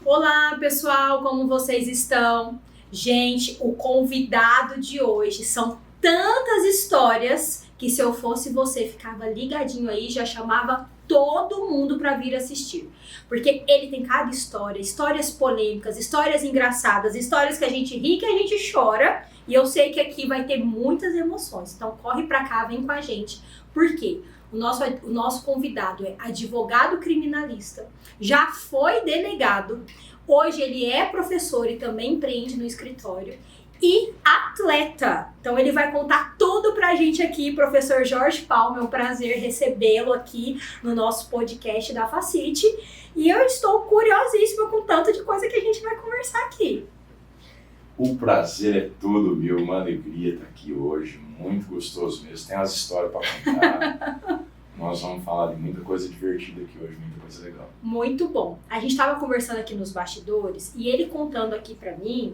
Olá, pessoal, como vocês estão? Gente, o convidado de hoje são tantas histórias que se eu fosse você, ficava ligadinho aí, já chamava todo mundo para vir assistir. Porque ele tem cada história, histórias polêmicas, histórias engraçadas, histórias que a gente ri, que a gente chora. E eu sei que aqui vai ter muitas emoções. Então corre pra cá, vem com a gente. Por quê? O nosso convidado é advogado criminalista, já foi delegado, hoje ele é professor e também empreende no escritório e atleta. Então ele vai contar tudo pra gente aqui, professor Jorge Palma. É um prazer recebê-lo aqui no nosso podcast da Facite. E eu estou curiosíssima com tanto de coisa que a gente vai conversar aqui. O prazer é todo meu, uma alegria estar aqui hoje, muito gostoso mesmo, tem umas histórias para contar. Nós vamos falar de muita coisa divertida aqui hoje, muita coisa legal. Muito bom. A gente estava conversando aqui nos bastidores e ele contando aqui para mim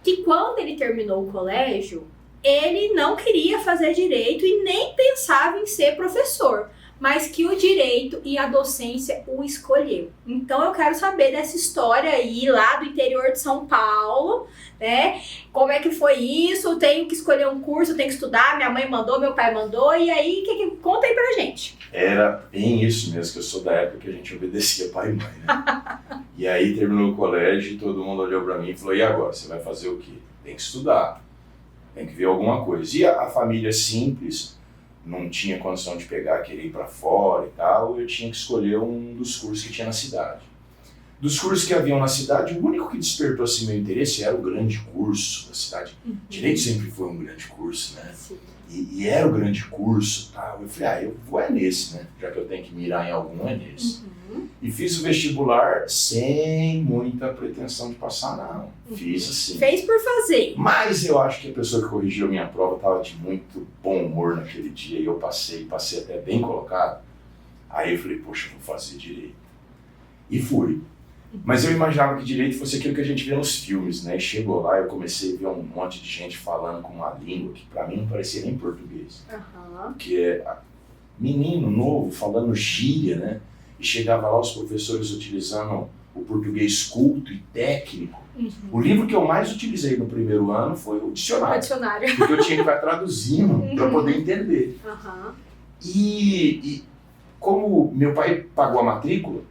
que quando ele terminou o colégio, ele não queria fazer direito e nem pensava em ser professor, mas que o direito e a docência o escolheu. Então eu quero saber dessa história aí lá do interior de São Paulo, né? Como é que foi isso? Tenho que escolher um curso, tenho que estudar, minha mãe mandou, meu pai mandou, e aí, conta aí pra gente. Era bem isso mesmo, que eu sou da época que a gente obedecia pai e mãe, né? E aí terminou o colégio e todo mundo olhou pra mim e falou, e agora, você vai fazer o quê? Tem que estudar, tem que ver alguma coisa. E a família simples, não tinha condição de pegar, querer ir para fora e tal, eu tinha que escolher um dos cursos que tinha na cidade. Dos cursos que haviam na cidade, o único que despertou assim meu interesse era o grande curso da cidade. Direito sempre foi um grande curso, né? E era o grande curso e tal. Eu falei, eu vou nesse, né? Já que eu tenho que mirar em algum, é nesse. E fiz o vestibular sem muita pretensão de passar, não. Fiz assim. Fez por fazer. Mas eu acho que a pessoa que corrigiu a minha prova estava de muito bom humor naquele dia e eu passei até bem colocado. Aí eu falei, poxa, vou fazer direito. E fui. Mas eu imaginava que direito fosse aquilo que a gente vê nos filmes, né? E chegou lá, eu comecei a ver um monte de gente falando com uma língua que pra mim não parecia nem português. Que é menino novo falando gíria, né? E chegava lá os professores utilizando o português culto e técnico. O livro que eu mais utilizei no primeiro ano foi o dicionário. Porque eu tinha que estar traduzindo para poder entender. E como meu pai pagou a matrícula,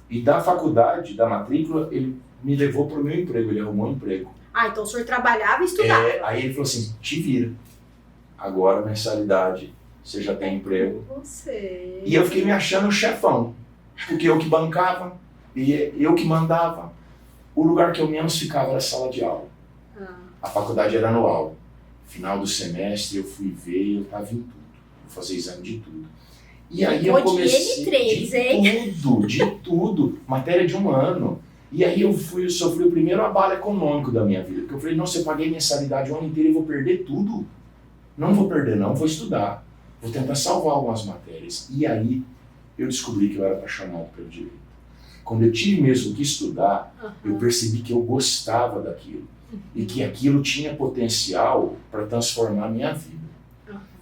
e da faculdade, da matrícula, ele me levou para o meu emprego, ele arrumou um emprego. Ah, então o senhor trabalhava e estudava. Aí ele falou assim, te vira. Agora, mensalidade, você já tem emprego. Você. E eu fiquei me achando chefão. Porque eu que bancava, e eu que mandava. O lugar que eu menos ficava era a sala de aula. A faculdade era anual. Final do semestre eu fui ver e eu estava em tudo. Vou fazer exame de tudo. E aí eu comecei de tudo. Matéria de um ano. E aí eu sofri o primeiro abalo econômico da minha vida. Porque eu falei, nossa, eu paguei mensalidade o ano inteiro e vou perder tudo. Não vou perder não, vou estudar. Vou tentar salvar algumas matérias. E aí eu descobri que eu era apaixonado pelo direito. Quando eu tive mesmo que estudar, eu percebi que eu gostava daquilo. E que aquilo tinha potencial para transformar a minha vida.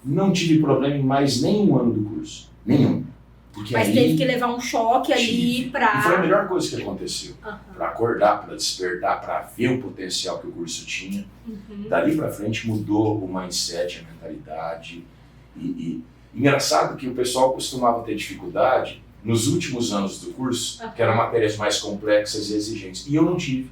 Não tive problema em mais nenhum ano do curso. Nenhum. Porque mas aí, teve que levar um choque ali pra... E foi a melhor coisa que aconteceu. Para acordar, para despertar, para ver o potencial que o curso tinha. Dali para frente mudou o mindset, a mentalidade. E engraçado que o pessoal costumava ter dificuldade nos últimos anos do curso, que eram matérias mais complexas e exigentes. E eu não tive.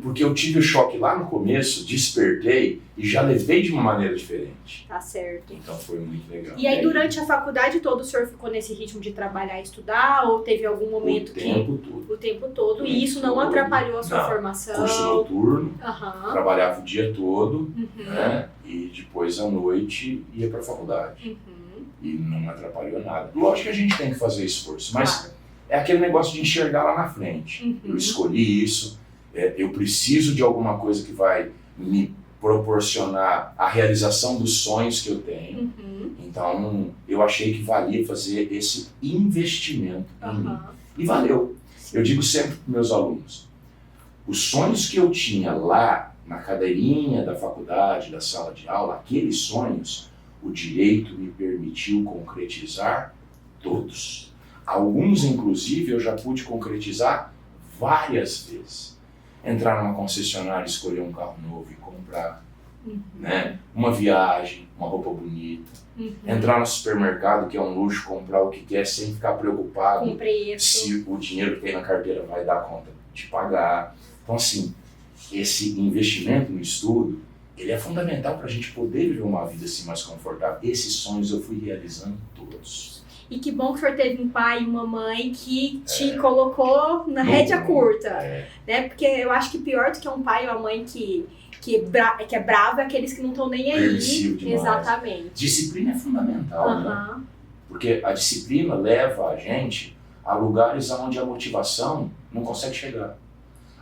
Porque eu tive o choque lá no começo, despertei e já levei de uma maneira diferente. Tá certo. Então foi muito legal. E aí durante a faculdade toda o senhor ficou nesse ritmo de trabalhar e estudar? Ou teve algum momento que... O tempo todo. E isso não atrapalhou a sua formação? Curso noturno, trabalhava o dia todo, né? E depois à noite ia para a faculdade. E não me atrapalhou nada. Lógico que a gente tem que fazer esforço, mas é aquele negócio de enxergar lá na frente. Eu escolhi isso, eu preciso de alguma coisa que vai me proporcionar a realização dos sonhos que eu tenho. Então, eu achei que valia fazer esse investimento em mim. E valeu. Eu digo sempre para meus alunos, os sonhos que eu tinha lá na cadeirinha da faculdade, da sala de aula, aqueles sonhos, o direito me permitiu concretizar todos. Alguns, inclusive, eu já pude concretizar várias vezes. Entrar numa concessionária, escolher um carro novo e comprar, né? Uma viagem, uma roupa bonita. Entrar no supermercado, que é um luxo, comprar o que quer sem ficar preocupado Com preço. se o dinheiro que tem na carteira vai dar conta de pagar. Então, assim, esse investimento no estudo, ele é fundamental para a gente poder viver uma vida assim mais confortável. Esses sonhos eu fui realizando todos. E que bom que o senhor teve um pai e uma mãe que te colocou na rédea curta, né? Porque eu acho que pior do que um pai ou uma mãe que é bravo é aqueles que não estão nem aí. Permissivo demais. Exatamente. Disciplina é fundamental, né? Porque a disciplina leva a gente a lugares onde a motivação não consegue chegar.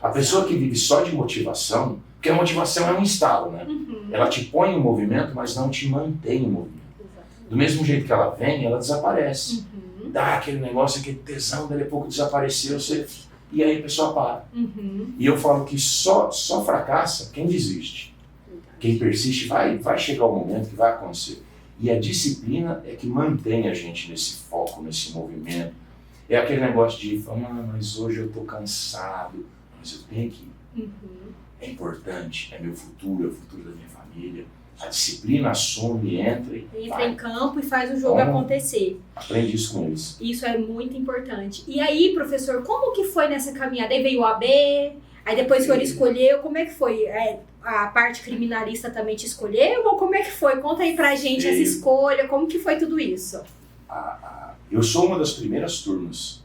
A pessoa que vive só de motivação, porque a motivação é um estalo, né? Ela te põe em movimento, mas não te mantém em movimento. Do mesmo jeito que ela vem, ela desaparece. Dá aquele negócio, aquele tesão, dali a pouco desapareceu, e aí a pessoa para. E eu falo que só fracassa quem desiste. Quem persiste vai chegar o momento que vai acontecer. E a disciplina é que mantém a gente nesse foco, nesse movimento. É aquele negócio de falar, mas hoje eu estou cansado, mas eu tenho que ir. É importante, é meu futuro, é o futuro da minha família. A disciplina assume, entra em campo e faz o jogo acontecer. Aprende isso com eles. Isso é muito importante. E aí, professor, como que foi nessa caminhada? Aí veio o AB, aí depois o senhor escolheu, como é que foi? A parte criminalista também te escolheu? Ou como é que foi? Conta aí pra gente essa escolha, como que foi tudo isso? Eu sou uma das primeiras turmas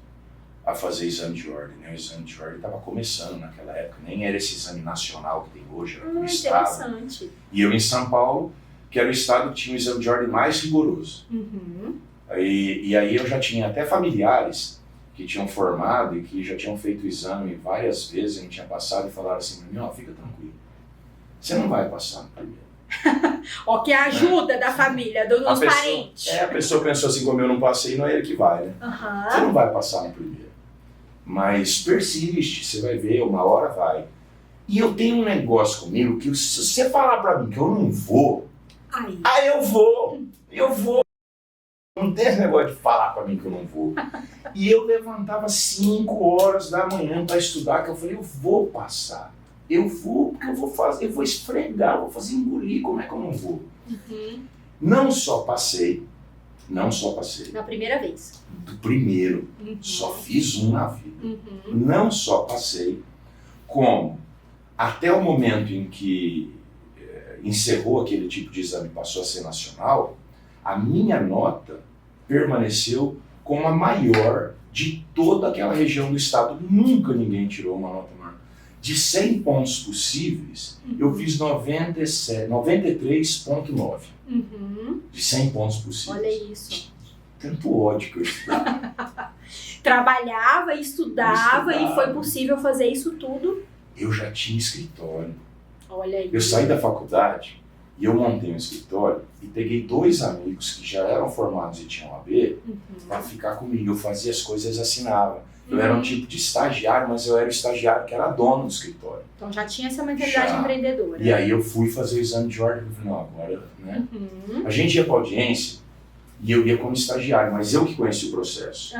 a fazer exame de ordem, né? O exame de ordem estava começando naquela época, nem era esse exame nacional que tem hoje, era o estado. Interessante. E eu em São Paulo, que era o estado que tinha o exame de ordem mais rigoroso. E aí eu já tinha até familiares que tinham formado e que já tinham feito o exame várias vezes e não tinha passado e falaram assim para mim, fica tranquilo, você não vai passar no primeiro. Que a ajuda da família, dos parentes. A pessoa pensou assim, como eu não passei, não é ele que vai, né? Você não vai passar no primeiro. Mas persiste, você vai ver, uma hora vai. E eu tenho um negócio comigo que se você falar pra mim que eu não vou, aí eu vou. Não tem esse negócio de falar pra mim que eu não vou. E eu levantava 5 horas da manhã pra estudar, que eu falei, eu vou passar. Eu vou, porque eu vou fazer, eu vou esfregar, vou fazer engolir, como é que eu não vou? Não só passei. Na primeira vez. Do primeiro, só fiz um na vida. Não só passei, como até o momento em que encerrou aquele tipo de exame e passou a ser nacional, a minha nota permaneceu como a maior de toda aquela região do estado. Nunca ninguém tirou uma nota maior. De 100 pontos possíveis, eu fiz 93,9. De 100 pontos possíveis. Olha isso. Tanto ódio que eu estudava. Trabalhava, estudava e foi possível fazer isso tudo? Eu já tinha escritório. Olha aí. Eu saí da faculdade e eu montei um escritório e peguei 2 amigos que já eram formados e tinham AB para ficar comigo. Eu fazia as coisas e assinava. Eu era um tipo de estagiário, mas eu era o estagiário que era dono do escritório. Então já tinha essa mentalidade empreendedora. E aí eu fui fazer o exame de ordem e falei, não, agora, né? A gente ia para audiência e eu ia como estagiário, mas eu que conheci o processo.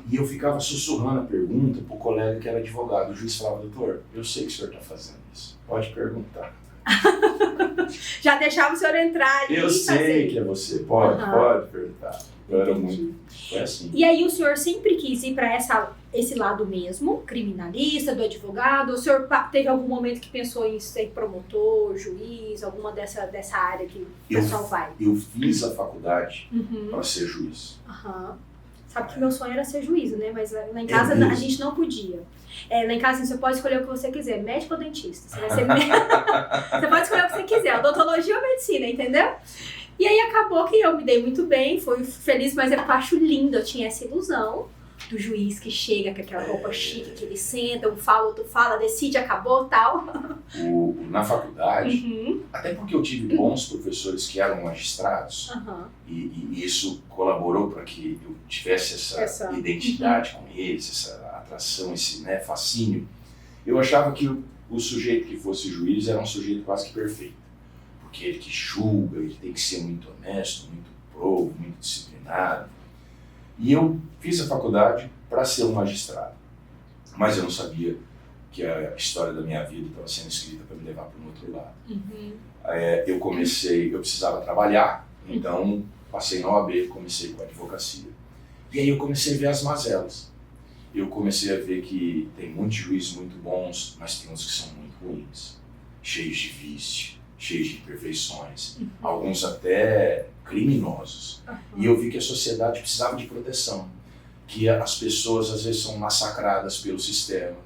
E eu ficava sussurrando a pergunta pro colega que era advogado. O juiz falava, doutor, eu sei que o senhor está fazendo isso, pode perguntar. Já deixava o senhor entrar ali. Eu sei que é você, pode perguntar. Eu era muito. Foi assim. E aí o senhor sempre quis ir para esse lado mesmo, criminalista, do advogado? O senhor teve algum momento que pensou em ser promotor, juiz, alguma dessa área que o pessoal vai? Eu fiz a faculdade para ser juiz. Sabe que meu sonho era ser juiz, né? Mas lá em casa a gente não podia. Lá em casa assim, você pode escolher o que você quiser, médico ou dentista. Você vai ser Você pode escolher o que você quiser, odontologia ou medicina, entendeu? E aí acabou que eu me dei muito bem, fui feliz, mas eu acho lindo, eu tinha essa ilusão do juiz que chega com aquela roupa chique, que ele senta, um fala, outro fala, decide, acabou, tal. Na faculdade, até porque eu tive bons professores que eram magistrados, e isso colaborou para que eu tivesse essa identidade com eles, essa atração, esse fascínio. Eu achava que o sujeito que fosse juiz era um sujeito quase que perfeito. Porque ele que julga, ele tem que ser muito honesto, muito probo, muito disciplinado. E eu fiz a faculdade para ser um magistrado. Mas eu não sabia que a história da minha vida estava sendo escrita para me levar para um outro lado. Eu precisava trabalhar, então passei na OAB, comecei com a advocacia. E aí eu comecei a ver as mazelas. Eu comecei a ver que tem muitos juízes muito bons, mas tem uns que são muito ruins, cheios de vício, cheios de imperfeições, alguns até criminosos. E eu vi que a sociedade precisava de proteção, que as pessoas às vezes são massacradas pelo sistema,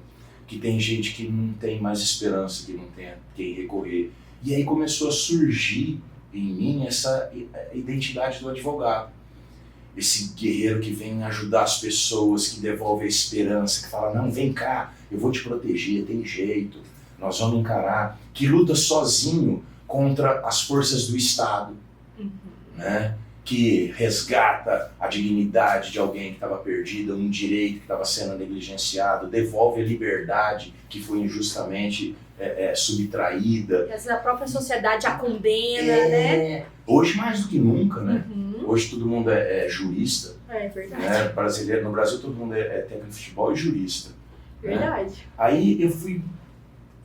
que tem gente que não tem mais esperança, que não tem a quem recorrer. E aí começou a surgir em mim essa identidade do advogado. Esse guerreiro que vem ajudar as pessoas, que devolve a esperança, que fala, não, vem cá, eu vou te proteger, tem jeito, nós vamos encarar. Que luta sozinho contra as forças do Estado, né? Que resgata a dignidade de alguém que estava perdida, um direito que estava sendo negligenciado, devolve a liberdade que foi injustamente subtraída. Às vezes a própria sociedade a condena, né? Hoje mais do que nunca, né? Hoje todo mundo é jurista. É verdade. Né? Brasileiro, no Brasil todo mundo é técnico de futebol e jurista. Verdade. Né? Aí eu fui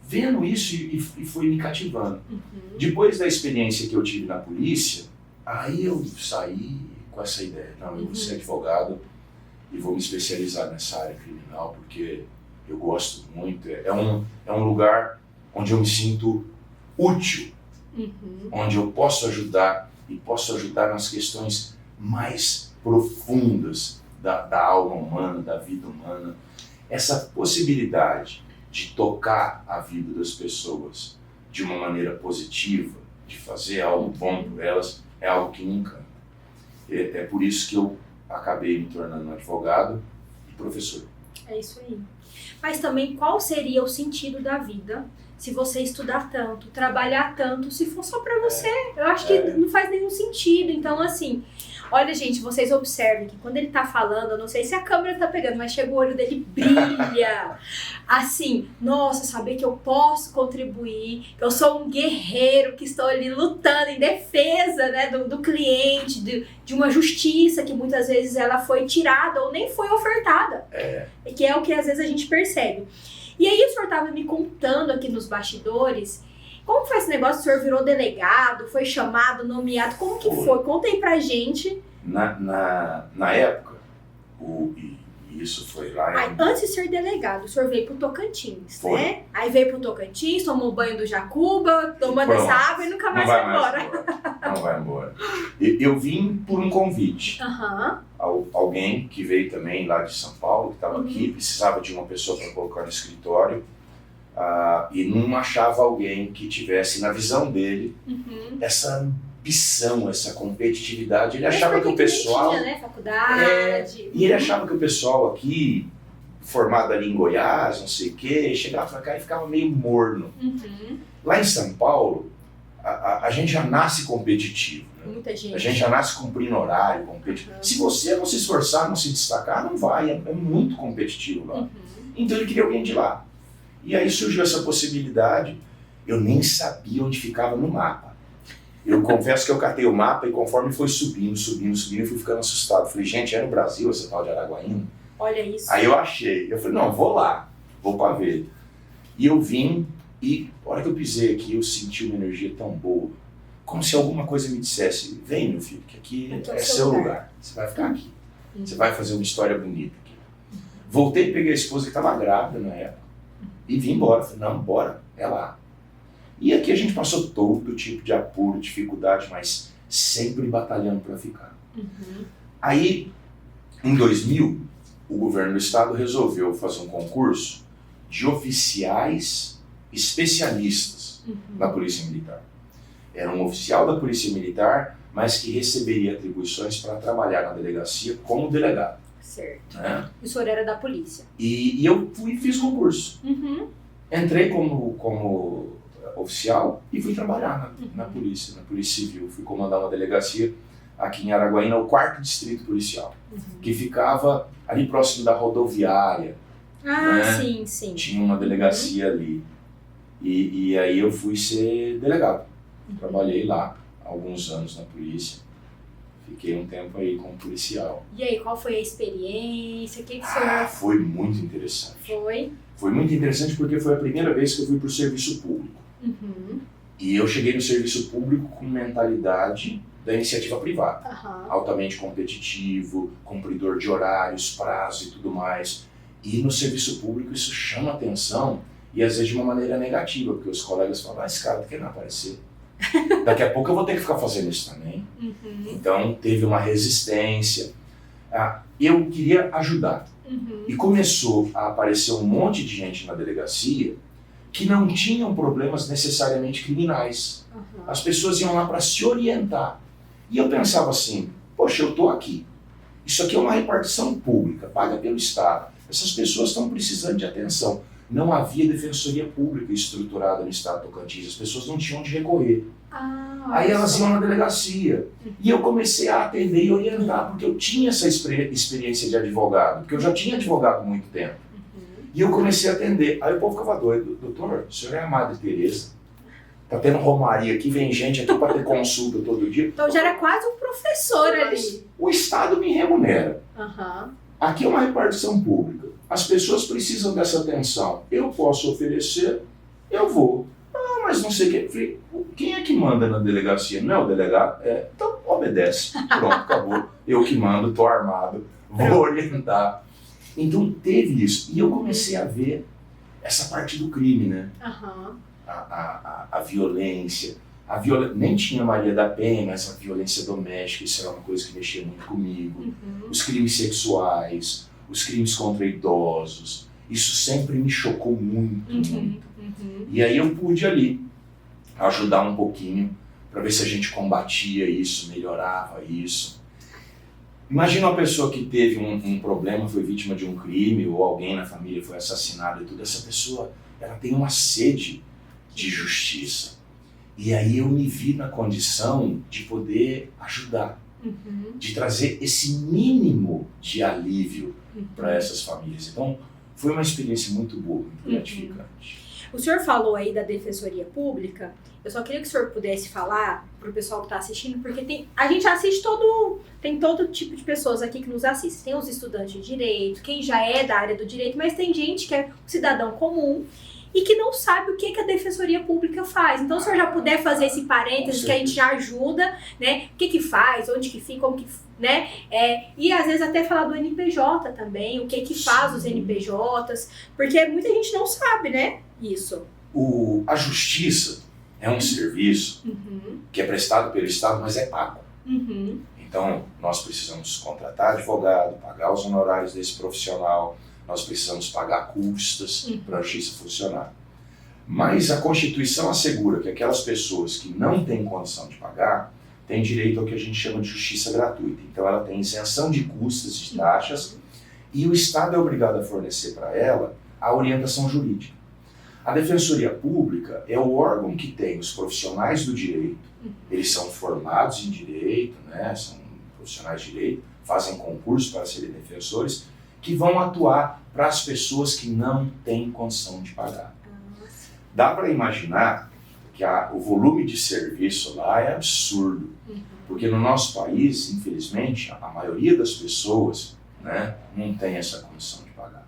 vendo isso e foi me cativando. Depois da experiência que eu tive na polícia, aí eu saí com essa ideia. Não, eu vou ser advogado e vou me especializar nessa área criminal, porque eu gosto muito. É um lugar onde eu me sinto útil, onde eu posso ajudar e posso ajudar nas questões mais profundas da alma humana, da vida humana. Essa possibilidade de tocar a vida das pessoas de uma maneira positiva, de fazer algo bom por elas, é algo que me encanta. É por isso que eu acabei me tornando um advogado e professor. É isso aí. Mas também, qual seria o sentido da vida se você estudar tanto, trabalhar tanto, se for só pra você? Eu acho que não faz nenhum sentido. Então, assim, olha, gente, vocês observem que quando ele tá falando, eu não sei se a câmera tá pegando, mas chega o olho dele, brilha. Assim, nossa, saber que eu posso contribuir, que eu sou um guerreiro, que estou ali lutando em defesa, né, do cliente, de uma justiça que muitas vezes ela foi tirada ou nem foi ofertada. Que é o que às vezes a gente percebe. E aí o senhor estava me contando aqui nos bastidores, como foi esse negócio? O senhor virou delegado, foi chamado, nomeado, como que foi? Conta aí pra gente. Na época, isso foi lá em... Aí, antes de ser delegado, o senhor veio pro Tocantins, né? Aí veio pro Tocantins, tomou banho do Jacuba, tomando essa água e nunca mais foi embora. Não vai embora. Eu vim por um convite. Alguém que veio também lá de São Paulo, que estava aqui, precisava de uma pessoa para colocar no escritório, e não achava alguém que tivesse, na visão dele, essa ambição, essa competitividade. Ele achava que o pessoal... Tinha, né? Faculdade. E ele achava que o pessoal aqui, formado ali em Goiás, não sei o quê, chegava pra cá e ficava meio morno. Lá em São Paulo, a gente já nasce competitivo. Né? Muita gente. A gente já nasce cumprindo horário, competitivo. Se você não se esforçar, não se destacar, não vai. É muito competitivo lá. Então ele queria alguém de lá. E aí surgiu essa possibilidade. Eu nem sabia onde ficava no mapa. Eu confesso que eu catei o mapa e conforme foi subindo, eu fui ficando assustado. Falei, gente, é no Brasil essa tal de Araguaína? Olha isso. Aí eu achei. Eu falei, não, vou lá, vou pra ver. E eu vim e, a hora que eu pisei aqui, eu senti uma energia tão boa. Como se alguma coisa me dissesse, vem meu filho, que aqui é seu lugar. Você vai ficar aqui. Você vai fazer uma história bonita aqui. Voltei, peguei a esposa que estava grávida na época e vim embora. Falei, não, bora, é lá. E aqui a gente passou todo tipo de apuro, dificuldade, mas sempre batalhando para ficar. Aí, em 2000, o governo do estado resolveu fazer um concurso de oficiais especialistas na Polícia Militar. Era um oficial da Polícia Militar, mas que receberia atribuições para trabalhar na delegacia como delegado. Certo. Né? O senhor era da polícia. E eu fui e fiz concurso. Entrei como oficial e fui trabalhar na polícia Civil. Fui comandar uma delegacia aqui em Araguaína, o 4º Distrito Policial, que ficava ali próximo da rodoviária. Né? Sim. Tinha uma delegacia ali. E aí eu fui ser delegado. Trabalhei lá há alguns anos na polícia. Fiquei um tempo aí como policial. E aí, qual foi a experiência? O que o senhor... Foi muito interessante. Foi? Foi muito interessante porque foi a primeira vez que eu fui para o serviço público. Uhum. E eu cheguei no serviço público com mentalidade da iniciativa privada. Uhum. Altamente competitivo, cumpridor de horários, prazo e tudo mais. E no serviço público isso chama atenção e às vezes de uma maneira negativa, porque os colegas falam, esse cara tá querendo aparecer. Daqui a pouco eu vou ter que ficar fazendo isso também. Uhum. Então teve uma resistência. Eu queria ajudar. Uhum. E começou a aparecer um monte de gente na delegacia que não tinham problemas necessariamente criminais. Uhum. As pessoas iam lá para se orientar. E eu pensava assim, poxa, eu estou aqui. Isso aqui é uma repartição pública, paga pelo Estado. Essas pessoas estão precisando de atenção. Não havia defensoria pública estruturada no Estado do Tocantins. As pessoas não tinham onde recorrer. Aí elas iam na delegacia. E eu comecei a atender e orientar, porque eu tinha essa experiência de advogado, porque eu já tinha advogado há muito tempo. E eu comecei a atender. Aí o povo ficava doido. Doutor, o senhor é a Madre Teresa? Tá tendo romaria aqui, vem gente aqui para ter consulta todo dia. Então já era quase um professor ali. O Estado me remunera. Uhum. Aqui é uma repartição pública. As pessoas precisam dessa atenção. Eu posso oferecer, eu vou. Ah, mas não sei o que. Falei, quem é que manda na delegacia? Não é o delegado? É, então obedece. Pronto, acabou. Eu que mando, tô armado, vou orientar. Então teve isso. E eu comecei a ver essa parte do crime, né? Uhum. A violência. Nem tinha Maria da Penha, mas a violência doméstica, isso era uma coisa que mexia muito comigo. Uhum. Os crimes sexuais, os crimes contra idosos. Isso sempre me chocou muito, muito. Uhum. E aí eu pude ali ajudar um pouquinho para ver se a gente combatia isso, melhorava isso. Imagina uma pessoa que teve um problema, foi vítima de um crime, ou alguém na família foi assassinado e tudo. Essa pessoa, ela tem uma sede de justiça. E aí eu me vi na condição de poder ajudar, de trazer esse mínimo de alívio para essas famílias. Então, foi uma experiência muito boa, muito gratificante. O senhor falou aí da Defensoria Pública. Eu só queria que o senhor pudesse falar para o pessoal que está assistindo, porque a gente assiste tem todo tipo de pessoas aqui que nos assistem. Tem os estudantes de direito, quem já é da área do direito, mas tem gente que é um cidadão comum e que não sabe o que a Defensoria Pública faz. Então, se o senhor já puder fazer esse parênteses, que a gente já ajuda, né? O que faz, onde que fica, como que, né? E às vezes até falar do NPJ também, o que faz os NPJs, porque muita gente não sabe, né? Isso. A justiça é um serviço que é prestado pelo Estado, mas é pago. Então, nós precisamos contratar advogado, pagar os honorários desse profissional, nós precisamos pagar custas para a justiça funcionar. Mas a Constituição assegura que aquelas pessoas que não têm condição de pagar têm direito ao que a gente chama de justiça gratuita. Então ela tem isenção de custas, de taxas, e o Estado é obrigado a fornecer para ela a orientação jurídica. A Defensoria Pública é o órgão que tem os profissionais do direito, eles são formados em direito, né, são profissionais de direito, fazem concurso para serem defensores, que vão atuar para as pessoas que não têm condição de pagar. Dá para imaginar que o volume de serviço lá é absurdo, porque no nosso país, infelizmente, a maioria das pessoas, né, não tem essa condição de pagar.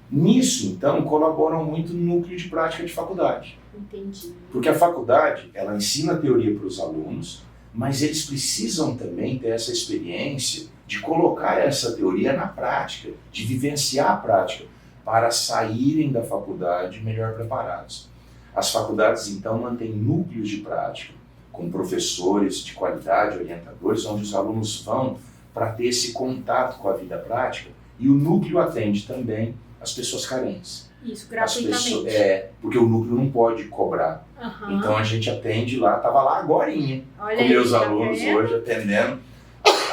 Nisso, então, colaboram muito no núcleo de prática de faculdade. Entendi. Porque a faculdade, ela ensina a teoria para os alunos, mas eles precisam também ter essa experiência de colocar essa teoria na prática, de vivenciar a prática, para saírem da faculdade melhor preparados. As faculdades, então, mantêm núcleos de prática, com professores de qualidade, orientadores, onde os alunos vão para ter esse contato com a vida prática, e o núcleo atende também as pessoas carentes. Isso, gratuitamente. Porque o núcleo não pode cobrar. Então a gente atende lá, estava lá agorinha, com meus alunos hoje atendendo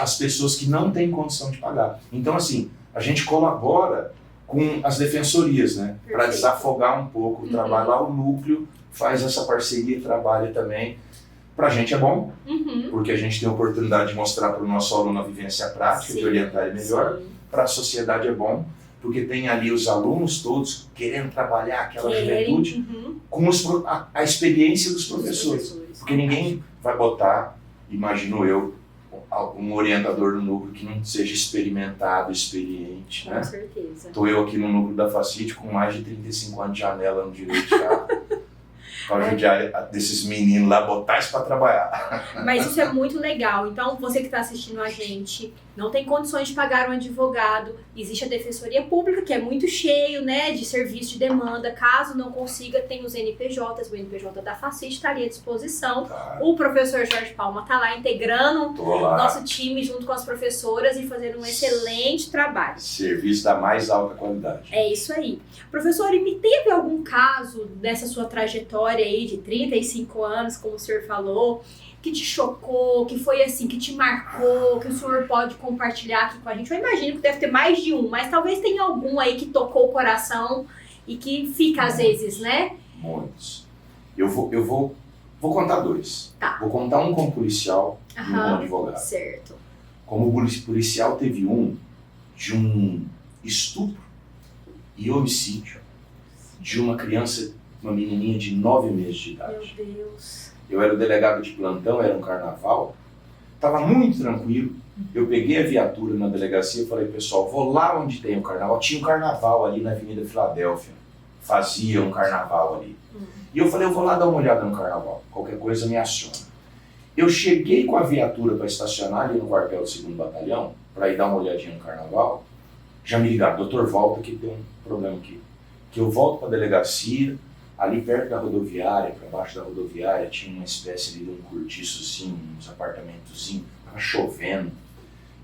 as pessoas que não têm condição de pagar. Então assim, a gente colabora com as defensorias, né? Para desafogar um pouco o trabalho lá, o núcleo faz essa parceria e trabalha também. Para a gente é bom, porque a gente tem a oportunidade de mostrar para o nosso aluno a vivência prática, de orientar ele melhor. Para a sociedade é bom, porque tem ali os alunos todos querendo trabalhar aquela juventude com a experiência dos professores. Porque ninguém vai botar, imagino eu, um orientador do núcleo que não seja experimentado, experiente, né? Com certeza. Estou eu aqui no núcleo da Facite com mais de 35 anos de janela no direito já. Para judiar desses meninos lá, botar isso para trabalhar. Mas isso é muito legal. Então, você que está assistindo a gente, não tem condições de pagar um advogado. Existe a Defensoria Pública, que é muito cheio, né, de serviço de demanda. Caso não consiga, tem os NPJs. O NPJ da Facite está ali à disposição. Tá. O professor Jorge Palma está lá integrando Tô lá. nosso time junto com as professoras e fazendo um excelente trabalho. Serviço da mais alta qualidade. É isso aí. Professor, e me teve algum caso dessa sua trajetória aí de 35 anos, como o senhor falou, que te chocou, que foi assim, que te marcou, que o senhor pode compartilhar aqui com a gente? Eu imagino que deve ter mais de um, mas talvez tenha algum aí que tocou o coração e que fica às vezes, né? Muitos. Eu vou contar dois. Tá. Vou contar um como policial e um como advogado. Certo. Como policial, teve um de um estupro e homicídio de uma criança, uma menininha de 9 meses de idade. Meu Deus. Eu era o delegado de plantão, era um carnaval, estava muito tranquilo. Eu peguei a viatura na delegacia e falei, pessoal, vou lá onde tem o carnaval. Tinha um carnaval ali na Avenida Filadélfia, fazia um carnaval ali. E eu falei, eu vou lá dar uma olhada no carnaval, qualquer coisa me aciona. Eu cheguei com a viatura para estacionar ali no quartel do 2º Batalhão, para ir dar uma olhadinha no carnaval. Já me ligaram, doutor, volta que tem um problema aqui. Que eu volto para a delegacia, ali perto da rodoviária, para baixo da rodoviária, tinha uma espécie de um cortiçozinho, uns apartamentozinhos, estava chovendo.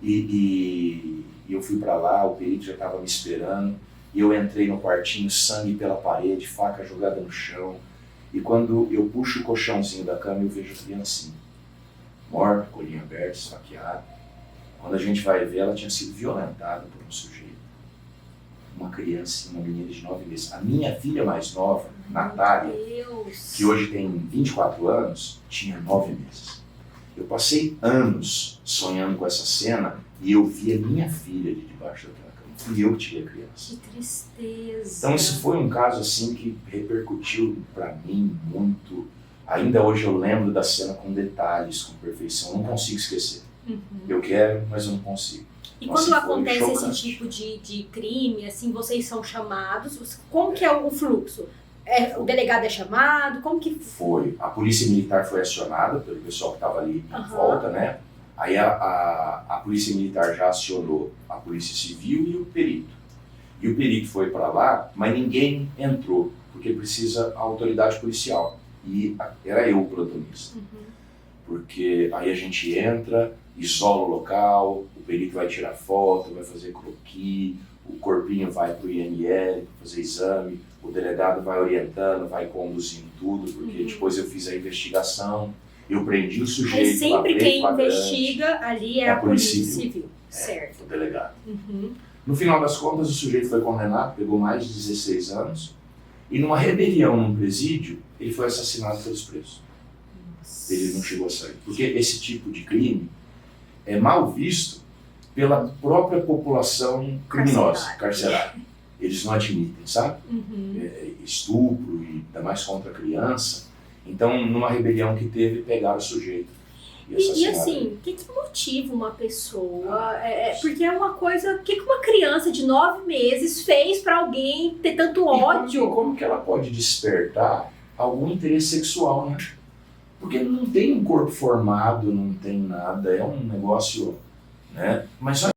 E eu fui para lá, o perito já estava me esperando, e eu entrei no quartinho, sangue pela parede, faca jogada no chão. E quando eu puxo o colchãozinho da cama, eu vejo a criancinha, morta, colinho aberto, esfaqueada. Quando a gente vai ver, ela tinha sido violentada por um sujeito. Uma criança, uma menina de 9 meses. A minha filha mais nova, Natália, que hoje tem 24 anos, tinha 9 meses. Eu passei anos sonhando com essa cena e eu vi a minha filha de debaixo daquela cama. Fui eu que tirei a criança. Que tristeza. Então isso foi um caso assim que repercutiu para mim muito. Ainda hoje eu lembro da cena com detalhes, com perfeição. Eu não consigo esquecer. Eu quero, mas eu não consigo. E Nossa, quando acontece chocante. esse tipo de crime, assim, vocês são chamados, como que é o fluxo? O delegado é chamado, como que... Foi. A polícia militar foi acionada pelo pessoal que estava ali em volta, né? Aí a polícia militar já acionou a polícia civil e o perito. E o perito foi para lá, mas ninguém entrou, porque precisa a autoridade policial. E era eu o plantonista. Porque aí a gente entra, isola o local, o perito vai tirar foto, vai fazer croquis, o corpinho vai para o IML para fazer exame, o delegado vai orientando, vai conduzindo tudo, porque depois eu fiz a investigação, eu prendi o sujeito. Aí sempre quem investiga ali é a Polícia Civil. Certo. O delegado. No final das contas, o sujeito foi condenado, pegou mais de 16 anos, e numa rebelião num presídio, ele foi assassinado pelos presos. Ele não chegou a sair. Porque esse tipo de crime é mal visto pela própria população criminosa, carcerária. Eles não admitem, sabe? Estupro, e ainda mais contra a criança. Então, numa rebelião que teve, pegaram o sujeito. E assim, o que motiva uma pessoa? Porque é uma coisa... O que uma criança de 9 meses fez para alguém ter tanto ódio? Como que ela pode despertar algum interesse sexual, né? Porque não tem um corpo formado, não tem nada, é um negócio, né? Mas só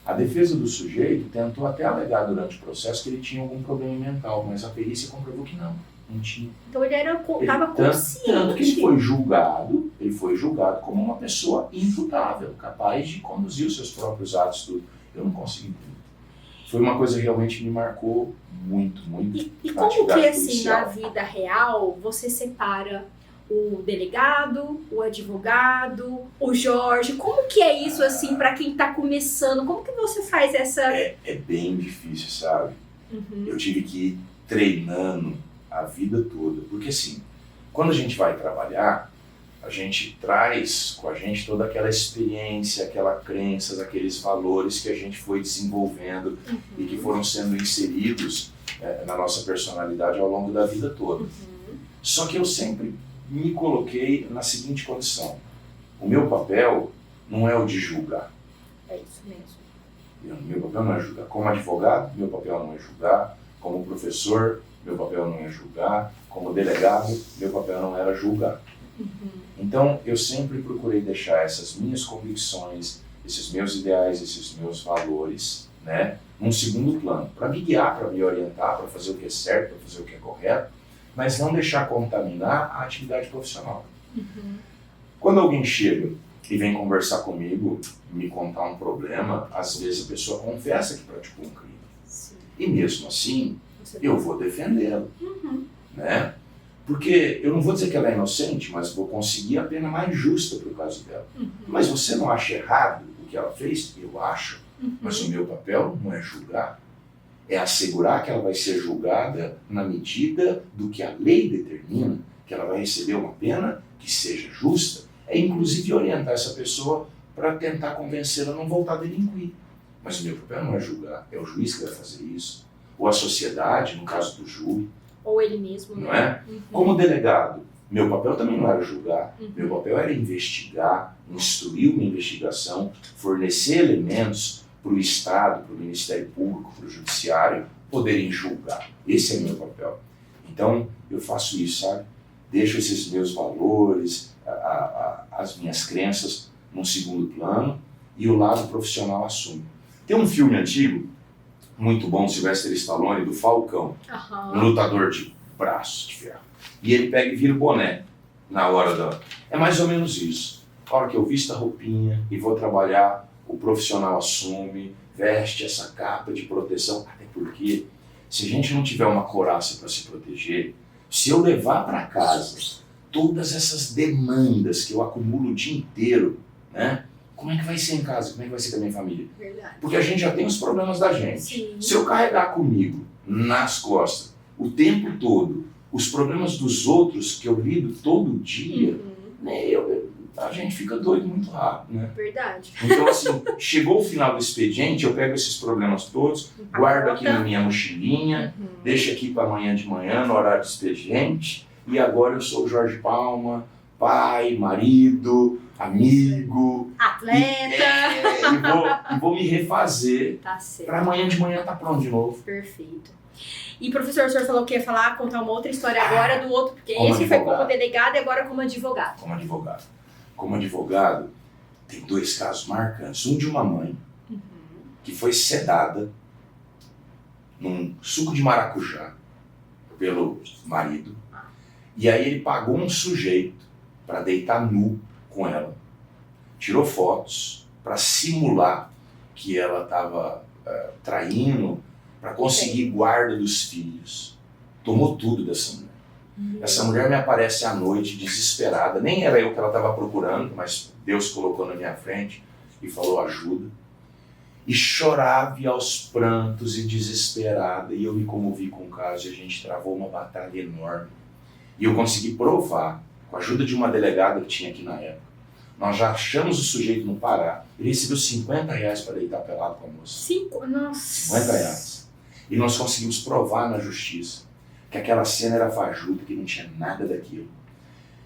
a defesa do sujeito tentou até alegar durante o processo que ele tinha algum problema mental, mas a perícia comprovou que não tinha. Então ele estava consciente. Tanto que ele foi julgado como uma pessoa imputável, capaz de conduzir os seus próprios atos, tudo. Eu não consegui entender. Foi uma coisa que realmente me marcou muito, muito. E como que, assim, na vida real, você separa o delegado, o advogado, o Jorge? Como que é isso, assim, para quem está começando? Como que você faz essa... É bem difícil, sabe? Eu tive que ir treinando a vida toda. Porque, assim, quando a gente vai trabalhar, a gente traz com a gente toda aquela experiência, aquela crença, aqueles valores que a gente foi desenvolvendo e que foram sendo inseridos na nossa personalidade ao longo da vida toda. Só que eu sempre me coloquei na seguinte condição. O meu papel não é o de julgar. É isso mesmo. Meu papel não é julgar. Como advogado, meu papel não é julgar. Como professor, meu papel não é julgar. Como delegado, meu papel não era julgar. Então, eu sempre procurei deixar essas minhas convicções, esses meus ideais, esses meus valores, né, num segundo plano, para me guiar, para me orientar, para fazer o que é certo, para fazer o que é correto, mas não deixar contaminar a atividade profissional. Quando alguém chega e vem conversar comigo, me contar um problema, às vezes a pessoa confessa que praticou um crime. Sim. E mesmo assim, eu vou defendê-lo, né? Porque eu não vou dizer que ela é inocente, mas vou conseguir a pena mais justa para o caso dela. Mas você não acha errado o que ela fez? Eu acho. Mas o meu papel não é julgar. É assegurar que ela vai ser julgada na medida do que a lei determina, que ela vai receber uma pena que seja justa. É inclusive orientar essa pessoa para tentar convencê-la a não voltar a delinquir. Mas o meu papel não é julgar. É o juiz que vai fazer isso. Ou a sociedade, no caso do júri. Ou ele mesmo, não é? Como delegado, meu papel também não era julgar, meu papel era investigar, instruir uma investigação, fornecer elementos para o Estado, para o Ministério Público, para o Judiciário poderem julgar. Esse é o meu papel. Então, eu faço isso, sabe? Deixo esses meus valores, as minhas crenças num segundo plano e o lado profissional assume. Tem um filme antigo, muito bom, do Sylvester Stallone, do Falcão, um lutador de braço de ferro. E ele pega e vira o boné na hora da... É mais ou menos isso. A hora que eu visto a roupinha e vou trabalhar, o profissional assume, veste essa capa de proteção, até porque se a gente não tiver uma couraça para se proteger, se eu levar para casa todas essas demandas que eu acumulo o dia inteiro, né? Como é que vai ser em casa? Como é que vai ser com a minha família? Verdade. Porque a gente já tem os problemas da gente. Sim. Se eu carregar comigo, nas costas, o tempo todo, os problemas dos outros que eu lido todo dia, né, a gente fica doido muito rápido, né? Verdade. Então, assim, chegou o final do expediente, eu pego esses problemas todos, guardo aqui na minha mochilinha, deixo aqui para amanhã de manhã, no horário do expediente, e agora eu sou o Jorge Palma, pai, marido, amigo, atleta, e vou me refazer tá certo, para amanhã de manhã estar pronto de novo. Perfeito. E professor, o senhor falou que ia falar, contar uma outra história agora do outro, porque como esse advogado. foi como delegado e agora como advogado. Como advogado, tem dois casos marcantes. Um de uma mãe que foi sedada num suco de maracujá pelo marido, e aí ele pagou um sujeito para deitar nu com ela. Tirou fotos para simular que ela estava traindo, para conseguir guarda dos filhos. Tomou tudo dessa mulher. Essa mulher me aparece à noite desesperada, nem era eu que ela estava procurando, mas Deus colocou na minha frente e falou ajuda. E chorava e aos prantos e desesperada, e eu me comovi com o caso e a gente travou uma batalha enorme. E eu consegui provar, com a ajuda de uma delegada que tinha aqui na época, nós já achamos o sujeito no Pará, ele recebeu R$50 para deitar pelado com a moça. Nossa. R$50. E nós conseguimos provar na justiça que aquela cena era fajuta, que não tinha nada daquilo.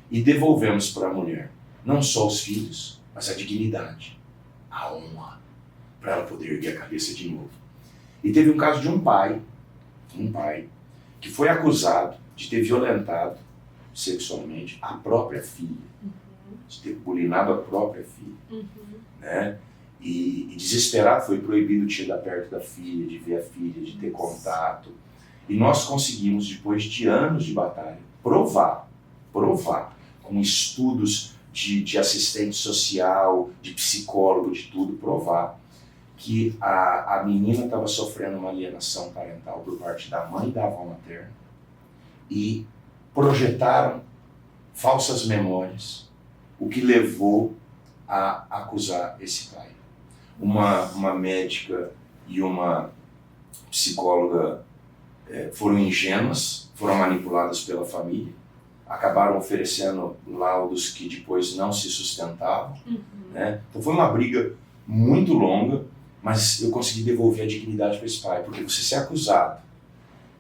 E devolvemos para a mulher, não só os filhos, mas a dignidade, a honra, para ela poder erguer a cabeça de novo. E teve um caso de um pai, que foi acusado de ter violentado sexualmente a própria filha, de ter bulinado a própria filha, né? E desesperado, foi proibido de chegar perto da filha, de ver a filha, de ter contato. E nós conseguimos, depois de anos de batalha, provar, com estudos de assistente social, de psicólogo, de tudo, provar que a menina estava sofrendo uma alienação parental por parte da mãe e da avó materna e projetaram falsas memórias, o que levou a acusar esse pai. Uma médica e uma psicóloga foram ingênuas, foram manipuladas pela família, acabaram oferecendo laudos que depois não se sustentavam, né? Então foi uma briga muito longa, mas eu consegui devolver a dignidade para esse pai, porque você ser acusado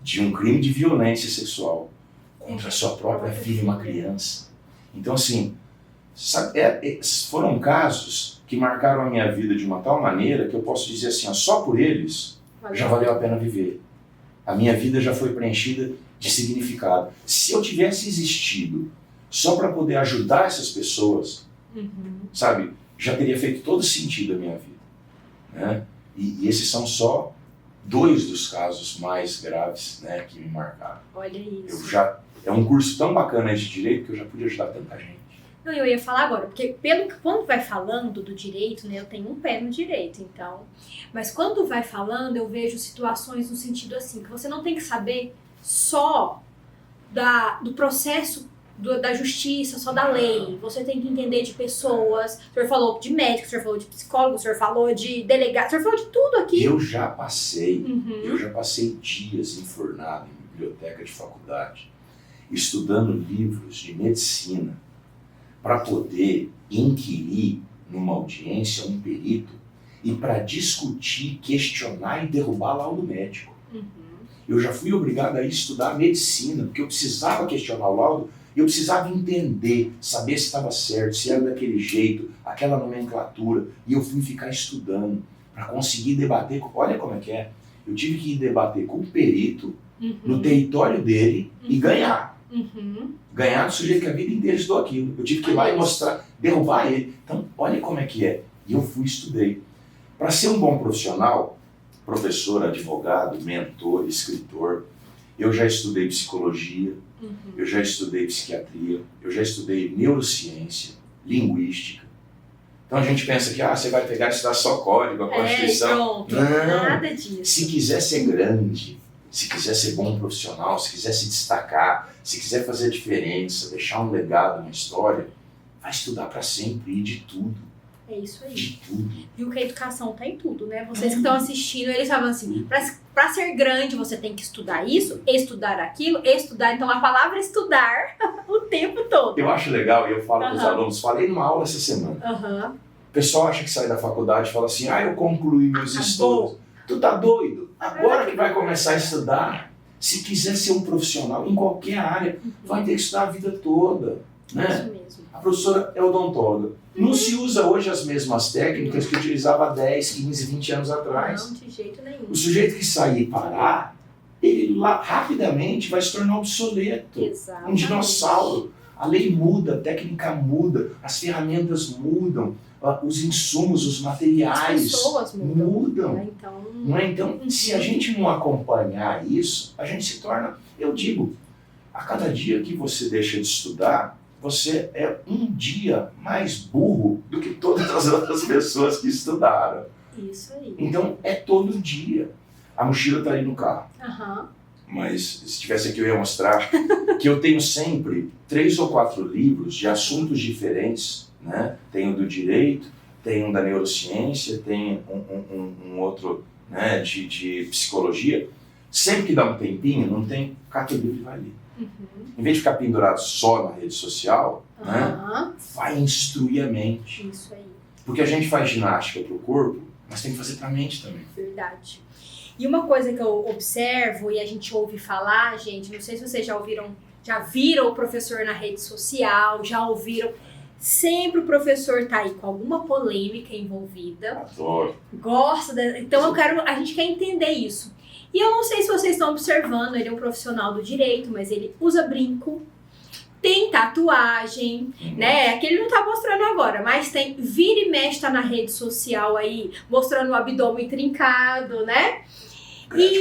de um crime de violência sexual contra a sua própria filha, uma criança. Então assim, Sabe, foram casos que marcaram a minha vida de uma tal maneira que eu posso dizer assim, ó, só por eles já valeu a pena viver. A minha vida já foi preenchida de significado. Se eu tivesse existido só para poder ajudar essas pessoas, sabe, já teria feito todo sentido a minha vida, né? E esses são só 2 dos casos mais graves, né, que me marcaram. Olha isso. É um curso tão bacana de direito que eu já pude ajudar tanta gente. Não, eu ia falar agora, porque quando vai falando do direito, né, eu tenho um pé no direito, então. Mas quando vai falando, eu vejo situações no sentido assim, que você não tem que saber só do processo da justiça, só da lei. Você tem que entender de pessoas. O senhor falou de médico, o senhor falou de psicólogo, o senhor falou de delegado, o senhor falou de tudo aqui. Eu já passei dias enfurnado em biblioteca de faculdade, estudando livros de medicina, para poder inquirir numa audiência um perito e para discutir, questionar e derrubar laudo médico. Eu já fui obrigado a estudar medicina, porque eu precisava questionar o laudo e eu precisava entender, saber se estava certo, se era daquele jeito, aquela nomenclatura. E eu fui ficar estudando para conseguir debater. Olha como é que é. Eu tive que ir debater com o perito no território dele e ganhar. Ganhar do sujeito que a vida inteira estudou aquilo. Eu tive que ir lá e mostrar, derrubar ele. Então, olha como é que é. E eu fui e estudei. Para ser um bom profissional, professor, advogado, mentor, escritor, eu já estudei psicologia, eu já estudei psiquiatria, eu já estudei neurociência, linguística. Então a gente pensa que você vai pegar e estudar só código, a Constituição. Pronto, nada disso. Se quiser ser grande, se quiser ser bom profissional, se quiser se destacar, se quiser fazer a diferença, deixar um legado, uma história, vai estudar para sempre e de tudo. É isso aí. De tudo. Viu que a educação tá em tudo, né? Vocês que estão assistindo, eles falam assim, pra ser grande você tem que estudar isso, estudar aquilo, estudar. Então a palavra estudar o tempo todo. Eu acho legal, e eu falo para os alunos, falei numa aula essa semana. O pessoal acha que sai da faculdade e fala assim, eu concluí meus estudos. Tu tá doido? Agora que vai começar a estudar, se quiser ser um profissional em qualquer área, vai ter que estudar a vida toda. Né? Isso mesmo. A professora é odontóloga. Não se usa hoje as mesmas técnicas que utilizava há 10, 15, 20 anos atrás. Não, de jeito nenhum. O sujeito que sair e parar, ele lá rapidamente vai se tornar obsoleto. Exatamente. Um dinossauro. A lei muda, a técnica muda, as ferramentas mudam, os insumos, os materiais as pessoas mudam. Né? Então, se a gente não acompanhar isso, a gente se torna, eu digo, a cada dia que você deixa de estudar, você é um dia mais burro do que todas as outras pessoas que estudaram. Isso aí. Então, é todo dia. A mochila está aí no carro. Mas, se tivesse aqui, eu ia mostrar que eu tenho sempre 3 ou 4 livros de assuntos diferentes. Né? Tenho do direito, tenho da neurociência, tenho um outro, né, de psicologia. Sempre que dá um tempinho, não tem, cata o livro e vai ler. Em vez de ficar pendurado só na rede social, né, vai instruir a mente. Isso aí. Porque a gente faz ginástica para o corpo, mas tem que fazer para a mente também. Verdade. E uma coisa que eu observo e a gente ouve falar, gente, não sei se vocês já viram o professor na rede social, já ouviram. Sempre o professor tá aí com alguma polêmica envolvida. Adoro. Gosta então a gente quer entender isso. E eu não sei se vocês estão observando, ele é um profissional do direito, mas ele usa brinco, tem tatuagem, né? Que ele não tá mostrando agora, mas tem, vira e mexe, tá na rede social aí, mostrando o abdômen trincado, né?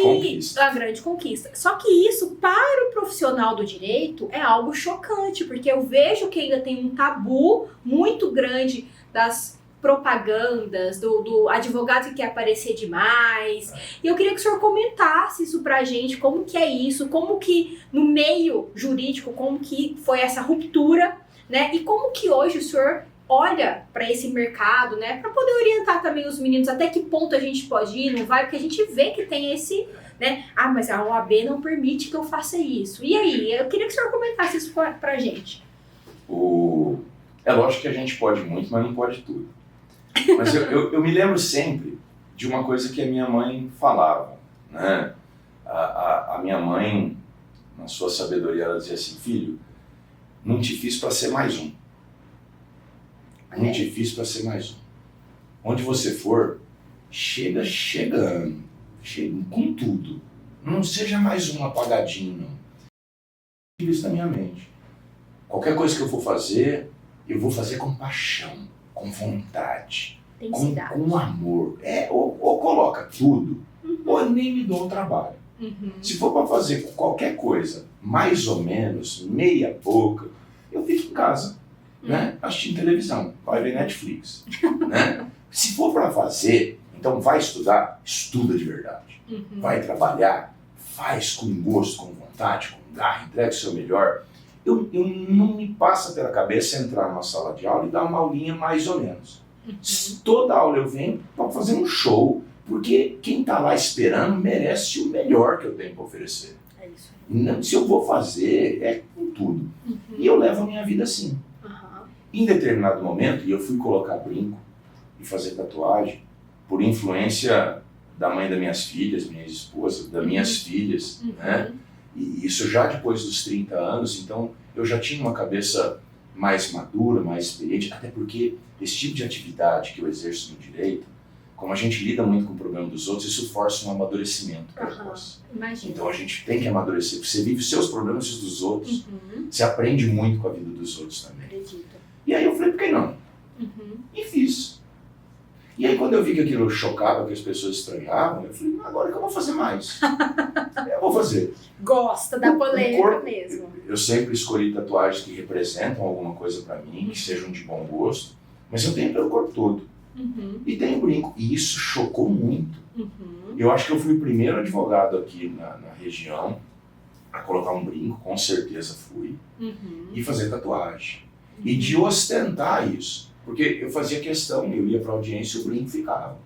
Conquista. A grande conquista. Só que isso, para o profissional do direito, é algo chocante, porque eu vejo que ainda tem um tabu muito grande das propagandas, do advogado que quer aparecer demais. E eu queria que o senhor comentasse isso pra gente, como que é isso, como que no meio jurídico, como que foi essa ruptura, né? E como que hoje o senhor olha para esse mercado, né, para poder orientar também os meninos até que ponto a gente pode ir, não vai, porque a gente vê que tem esse, né, mas a OAB não permite que eu faça isso. E aí, eu queria que o senhor comentasse isso pra gente. É lógico que a gente pode muito, mas não pode tudo. Mas eu me lembro sempre de uma coisa que a minha mãe falava, né? A minha mãe, na sua sabedoria, ela dizia assim, filho, não te fiz para ser mais um. Muito difícil para ser mais um. Onde você for, chega chegando com tudo. Não seja mais um apagadinho, não. Eu isso na minha mente. Qualquer coisa que eu for fazer, eu vou fazer com paixão, com vontade, com amor. Ou coloca tudo, ou nem me dou o trabalho. Se for para fazer qualquer coisa, mais ou menos, meia boca, eu fico em casa, né? Assistindo televisão, vai ver Netflix. Né? Se for para fazer, então vai estudar, estuda de verdade. Vai trabalhar, faz com gosto, com vontade, com garra, entrega o seu melhor. Eu não me passa pela cabeça entrar numa sala de aula e dar uma aulinha mais ou menos. Toda aula eu venho para fazer um show, porque quem está lá esperando merece o melhor que eu tenho para oferecer. É isso. Não, se eu vou fazer, é com tudo. E eu levo a minha vida assim. Em determinado momento, e eu fui colocar brinco e fazer tatuagem, por influência da mãe das minhas filhas, minha esposa, das minhas filhas, né? E isso já depois dos 30 anos, então eu já tinha uma cabeça mais madura, mais experiente, até porque esse tipo de atividade que eu exerço no direito, como a gente lida muito com o problema dos outros, isso força um amadurecimento precoce. Então a gente tem que amadurecer, porque você vive os seus problemas e os dos outros. Você aprende muito com a vida dos outros também. Acredito. E aí eu falei, por que não? E fiz. E aí quando eu vi que aquilo chocava, que as pessoas estranhavam, eu falei, agora que eu vou fazer mais. Eu vou fazer. Gosta da polêmica mesmo. Eu sempre escolhi tatuagens que representam alguma coisa pra mim, que sejam de bom gosto, mas eu tenho pelo corpo todo. E tenho brinco. E isso chocou muito. Eu acho que eu fui o primeiro advogado aqui na região a colocar um brinco, com certeza fui, e fazer tatuagem. E de ostentar isso. Porque eu fazia questão, eu ia pra audiência e o brinco ficava.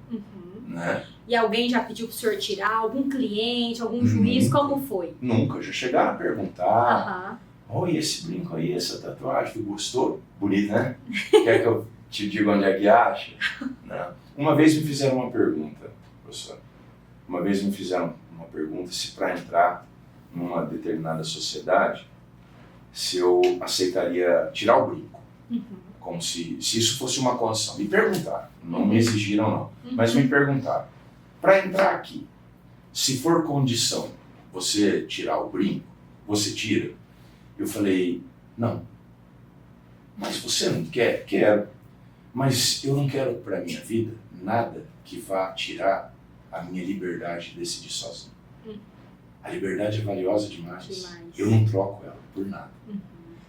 Né? E alguém já pediu pro senhor tirar? Algum cliente, algum juiz? Como foi? Nunca. Já chegaram a perguntar. Oi, esse brinco aí, essa tatuagem, tu gostou? Bonito, né? Quer que eu te diga onde é que acha? Não. Uma vez me fizeram uma pergunta, professor. Uma vez me fizeram uma pergunta se para entrar numa determinada sociedade, se eu aceitaria tirar o brinco. Como se isso fosse uma condição. Me perguntaram, não me exigiram não, mas me perguntaram. Para entrar aqui, se for condição você tirar o brinco, você tira? Eu falei, não. Mas você não quer? Quero. Mas eu não quero para a minha vida nada que vá tirar a minha liberdade de decidir sozinho. A liberdade é valiosa demais. Eu não troco ela por nada.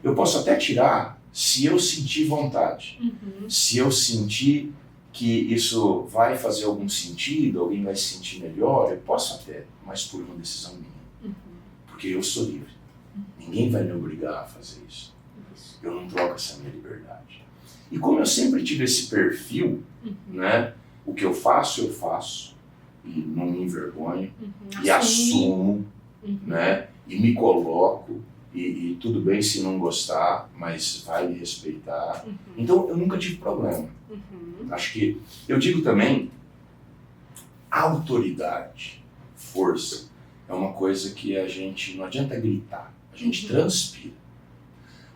Eu posso até tirar se eu sentir vontade. Se eu sentir que isso vai fazer algum sentido, alguém vai se sentir melhor, eu posso até, mas por uma decisão minha. Porque eu sou livre. Ninguém vai me obrigar a fazer isso. Eu não troco essa minha liberdade. E como eu sempre tive esse perfil, né, o que eu faço, e não me envergonho, e assumo, né, e me coloco, e tudo bem se não gostar, mas vai me respeitar. Então eu nunca tive problema. Acho que, eu digo também, autoridade, força, é uma coisa que a gente, não adianta gritar, a gente transpira.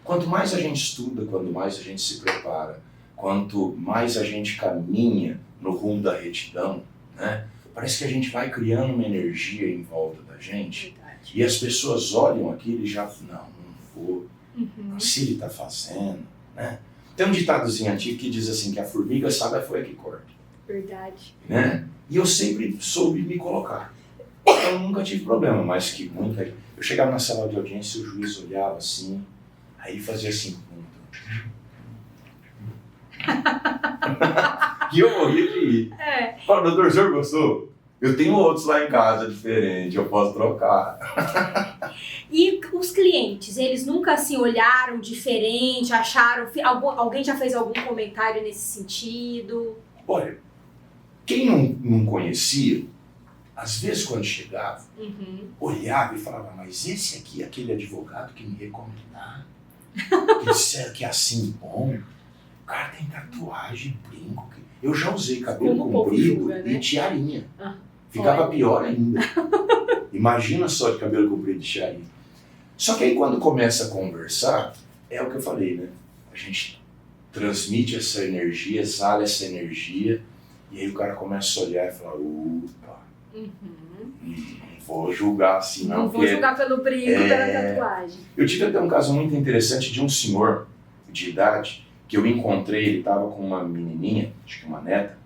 Quanto mais a gente estuda, quanto mais a gente se prepara, quanto mais a gente caminha no rumo da retidão, né? Parece que a gente vai criando uma energia em volta da gente. E as pessoas olham aquilo e já, não vou, se ele está fazendo, né? Tem um ditadozinho antigo que diz assim, que a formiga sabe a folha que corta. Verdade. Né? E eu sempre soube me colocar. Eu nunca tive problema, mas que muita... Eu chegava na sala de audiência e o juiz olhava assim, aí fazia assim, e eu morria de rir. Fala, doutor, o senhor gostou? Eu tenho outros lá em casa diferentes, eu posso trocar. E os clientes, eles nunca assim olharam diferente, acharam, alguém já fez algum comentário nesse sentido? Olha, quem não conhecia, às vezes quando chegava, olhava e falava, mas esse aqui é aquele advogado que me recomendaram, que disseram que é assim bom, o cara tem tatuagem, brinco. Eu já usei cabelo comprido julga, né? E tiarinha. Ficava pior ainda. Imagina só de cabelo comprido e tiarinha. Só que aí quando começa a conversar, é o que eu falei, né? A gente transmite essa energia, exala essa energia, e aí o cara começa a olhar e falar, opa, não vou julgar assim não. Não vou julgar pelo brinco, pela tatuagem. Eu tive até um caso muito interessante de um senhor de idade, que eu encontrei, ele estava com uma menininha, acho que uma neta,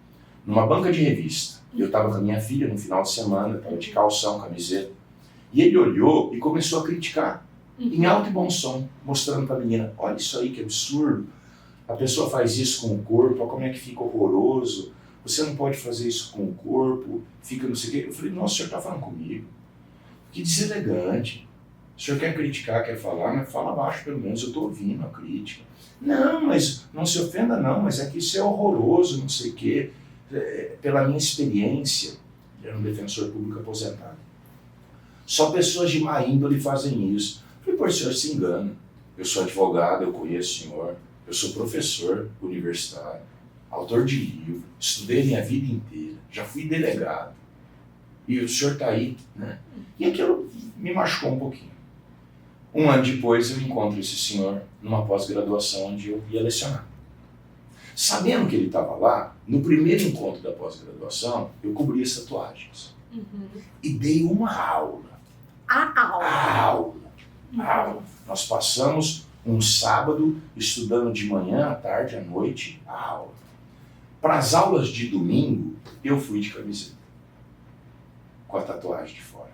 numa banca de revista. Eu estava com a minha filha no final de semana, estava de calção, camiseta, e ele olhou e começou a criticar, em alto e bom som, mostrando para a menina, olha isso aí que absurdo, a pessoa faz isso com o corpo, olha como é que fica horroroso, você não pode fazer isso com o corpo, fica não sei o quê. Eu falei, nossa, o senhor está falando comigo? Que deselegante. O senhor quer criticar, quer falar, mas fala baixo pelo menos, eu estou ouvindo a crítica. Não, mas não se ofenda não, mas é que isso é horroroso, não sei o quê. Pela minha experiência, ele era um defensor público aposentado. Só pessoas de má índole fazem isso. Eu falei, pô, o senhor se engana. Eu sou advogado, eu conheço o senhor, eu sou professor universitário, autor de livro, estudei minha vida inteira, já fui delegado. E o senhor está aí, né? E aquilo me machucou um pouquinho. Um ano depois eu encontro esse senhor numa pós-graduação onde eu ia lecionar. Sabendo que ele estava lá, no primeiro encontro da pós-graduação, eu cobri as tatuagens. E dei uma aula. A aula. Nós passamos um sábado estudando de manhã, à tarde, à noite, a aula. Para as aulas de domingo, eu fui de camiseta, com a tatuagem de fora.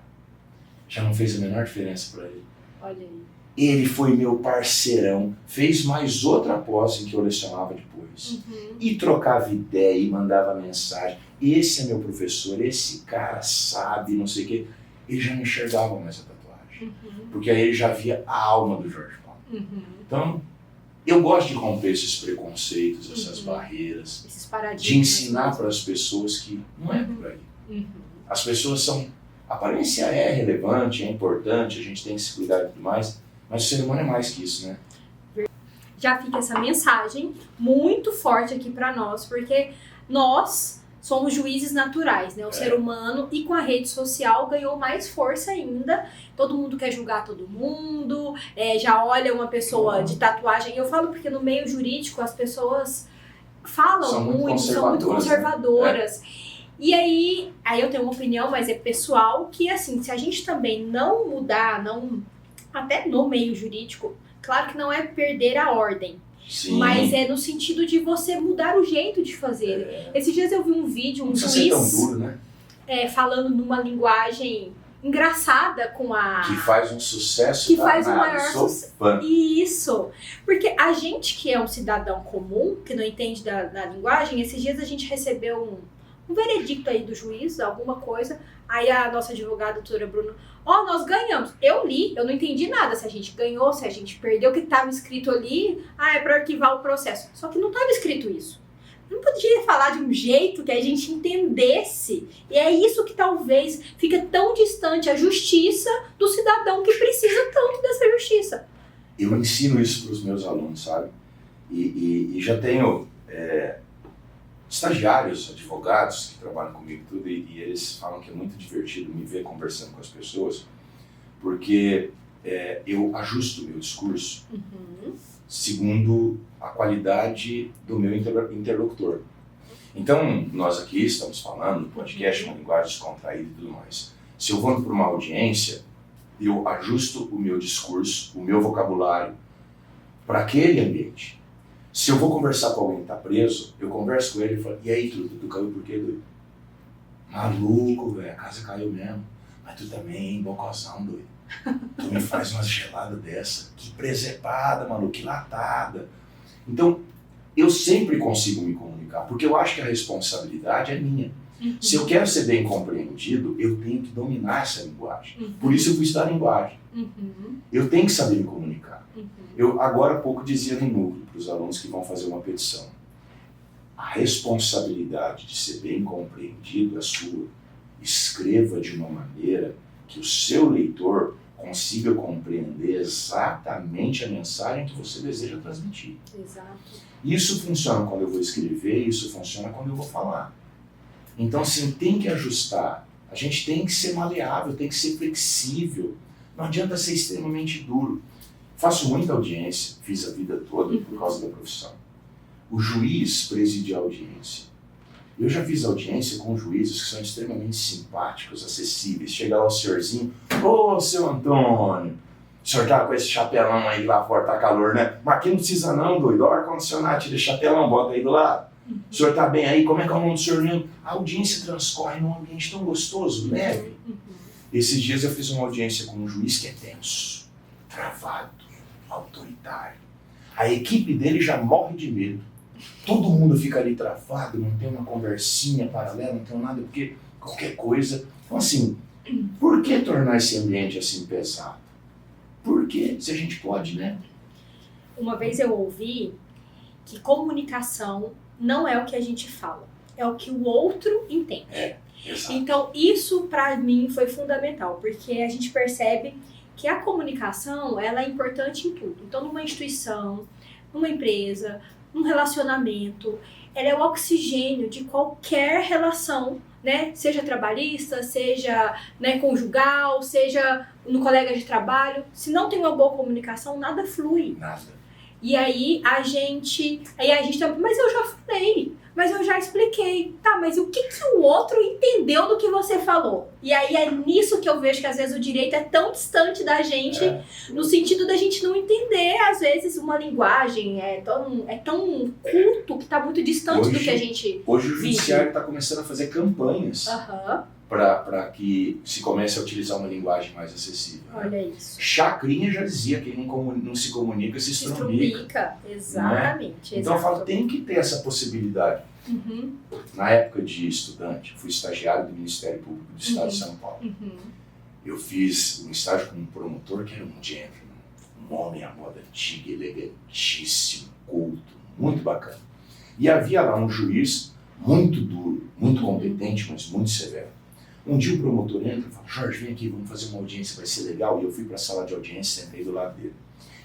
Já não fez a menor diferença para ele. Olha aí. Ele foi meu parceirão, fez mais outra pós em que eu lecionava depois. E trocava ideia e mandava mensagem. Esse é meu professor, esse cara sabe, não sei o quê. Ele já não enxergava mais a tatuagem. Porque aí ele já via a alma do Jorge Paulo. Então, eu gosto de romper esses preconceitos, essas barreiras. Esses paradigmas. De ensinar para as pessoas que não é por aí. As pessoas são... A aparência é relevante, é importante, a gente tem que se cuidar e tudo mais, mas o ser humano é mais que isso, né? Já fica essa mensagem muito forte aqui para nós, porque nós somos juízes naturais, né? O ser humano, e com a rede social ganhou mais força ainda. Todo mundo quer julgar todo mundo, já olha uma pessoa de tatuagem. Eu falo porque no meio jurídico as pessoas falam são muito conservadoras. Né? E aí eu tenho uma opinião, mas é pessoal, que assim, se a gente também não mudar, até no meio jurídico, claro que não é perder a ordem, sim, mas é no sentido de você mudar o jeito de fazer. Esses dias eu vi um vídeo, um juiz tão duro, né? Falando numa linguagem engraçada com a... Que faz um sucesso. Que faz o maior sucesso. Isso. Porque a gente que é um cidadão comum, que não entende da linguagem, esses dias a gente recebeu um veredicto aí do juiz, alguma coisa, aí a nossa advogada, a doutora Bruna, nós ganhamos. Eu li, eu não entendi nada, se a gente ganhou, se a gente perdeu, o que estava escrito ali, é para arquivar o processo. Só que não estava escrito isso. Não podia falar de um jeito que a gente entendesse. E é isso que talvez fica tão distante a justiça do cidadão que precisa tanto dessa justiça. Eu ensino isso para os meus alunos, sabe? E já tenho... estagiários, advogados que trabalham comigo tudo, e eles falam que é muito divertido me ver conversando com as pessoas, porque eu ajusto o meu discurso segundo a qualidade do meu interlocutor. Então, nós aqui estamos falando no podcast, uma linguagem descontraída e tudo mais. Se eu vou para uma audiência, eu ajusto o meu discurso, o meu vocabulário para aquele ambiente. Se eu vou conversar com alguém que está preso, eu converso com ele e falo, e aí, tu caiu por quê, doido? Maluco, velho, a casa caiu mesmo. Mas tu também, bocozão, doido. Tu me faz umas geladas dessa. Que presepada, maluco, que latada. Então, eu sempre consigo me comunicar, porque eu acho que a responsabilidade é minha. Se eu quero ser bem compreendido, eu tenho que dominar essa linguagem. Por isso eu fui estudar linguagem. Eu tenho que saber me comunicar. Eu agora há pouco dizia no núcleo para os alunos que vão fazer uma petição. A responsabilidade de ser bem compreendido é sua. Escreva de uma maneira que o seu leitor consiga compreender exatamente a mensagem que você deseja transmitir. Exato. Isso funciona quando eu vou escrever, isso funciona quando eu vou falar. Então, assim, tem que ajustar. A gente tem que ser maleável, tem que ser flexível. Não adianta ser extremamente duro. Faço muita audiência, fiz a vida toda por causa da profissão. o juiz preside a audiência. Eu já fiz audiência com juízes que são extremamente simpáticos, acessíveis. Chega lá o senhorzinho, ô, seu Antônio, o senhor tá com esse chapelão aí lá fora, tá calor, né? Mas aqui não precisa não, doido. Olha o ar-condicionado, tira esse chapelão, bota aí do lado. O senhor tá bem aí? Como é que é o nome do senhor mesmo? A audiência transcorre num ambiente tão gostoso, leve. Esses dias eu fiz uma audiência com um juiz que é tenso, travado, autoritário. A equipe dele já morre de medo. Todo mundo fica ali travado, não tem uma conversinha paralela, não tem nada, porque qualquer coisa... Então assim, por que tornar esse ambiente assim pesado? Por que? Se a gente pode, né? Uma vez eu ouvi que comunicação não é o que a gente fala, é o que o outro entende. Exato. Então, isso para mim foi fundamental, porque a gente percebe que a comunicação, ela é importante em tudo. Então, numa instituição, numa empresa, num relacionamento, ela é o oxigênio de qualquer relação, né? Seja trabalhista, seja, né, conjugal, seja no colega de trabalho. Se não tem uma boa comunicação, nada flui. Nada. E aí a gente mas eu já falei, mas eu já expliquei. Tá, mas o que o outro entendeu do que você falou? E aí é nisso que eu vejo que às vezes o direito é tão distante da gente, no sentido da gente não entender, às vezes, uma linguagem é tão culto que tá muito distante do que a gente Hoje o judiciário está começando a fazer campanhas para que se comece a utilizar uma linguagem mais acessível. Olha né? isso. Chacrinha já dizia que quem não se comunica se estrumbica. Exatamente. Né? Então eu falo, tem que ter essa possibilidade. Na época de estudante, fui estagiário do Ministério Público do Estado de São Paulo. Eu fiz um estágio com um promotor que era um gentleman, um homem à moda antiga, elegantíssimo, culto, muito bacana. E havia lá um juiz muito duro, muito competente, mas muito severo. Um dia o promotor entra e fala, Jorge, vem aqui, vamos fazer uma audiência, vai ser legal. E eu fui para a sala de audiência, sentei do lado dele.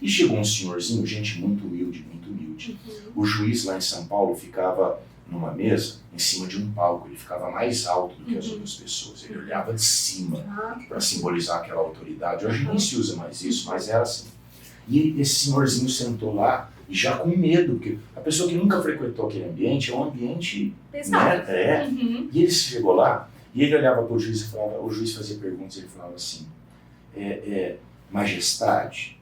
E chegou um senhorzinho, gente muito humilde, muito humilde. O juiz lá em São Paulo ficava numa mesa, em cima de um palco, ele ficava mais alto do que as outras pessoas. Ele olhava de cima para simbolizar aquela autoridade. Hoje nem se usa mais isso, mas era assim. E esse senhorzinho sentou lá, e já com medo, porque a pessoa que nunca frequentou aquele ambiente é um ambiente... Pesado. Né? E ele chegou lá, e ele olhava para o juiz e falava, o juiz fazia perguntas, e ele falava assim, majestade,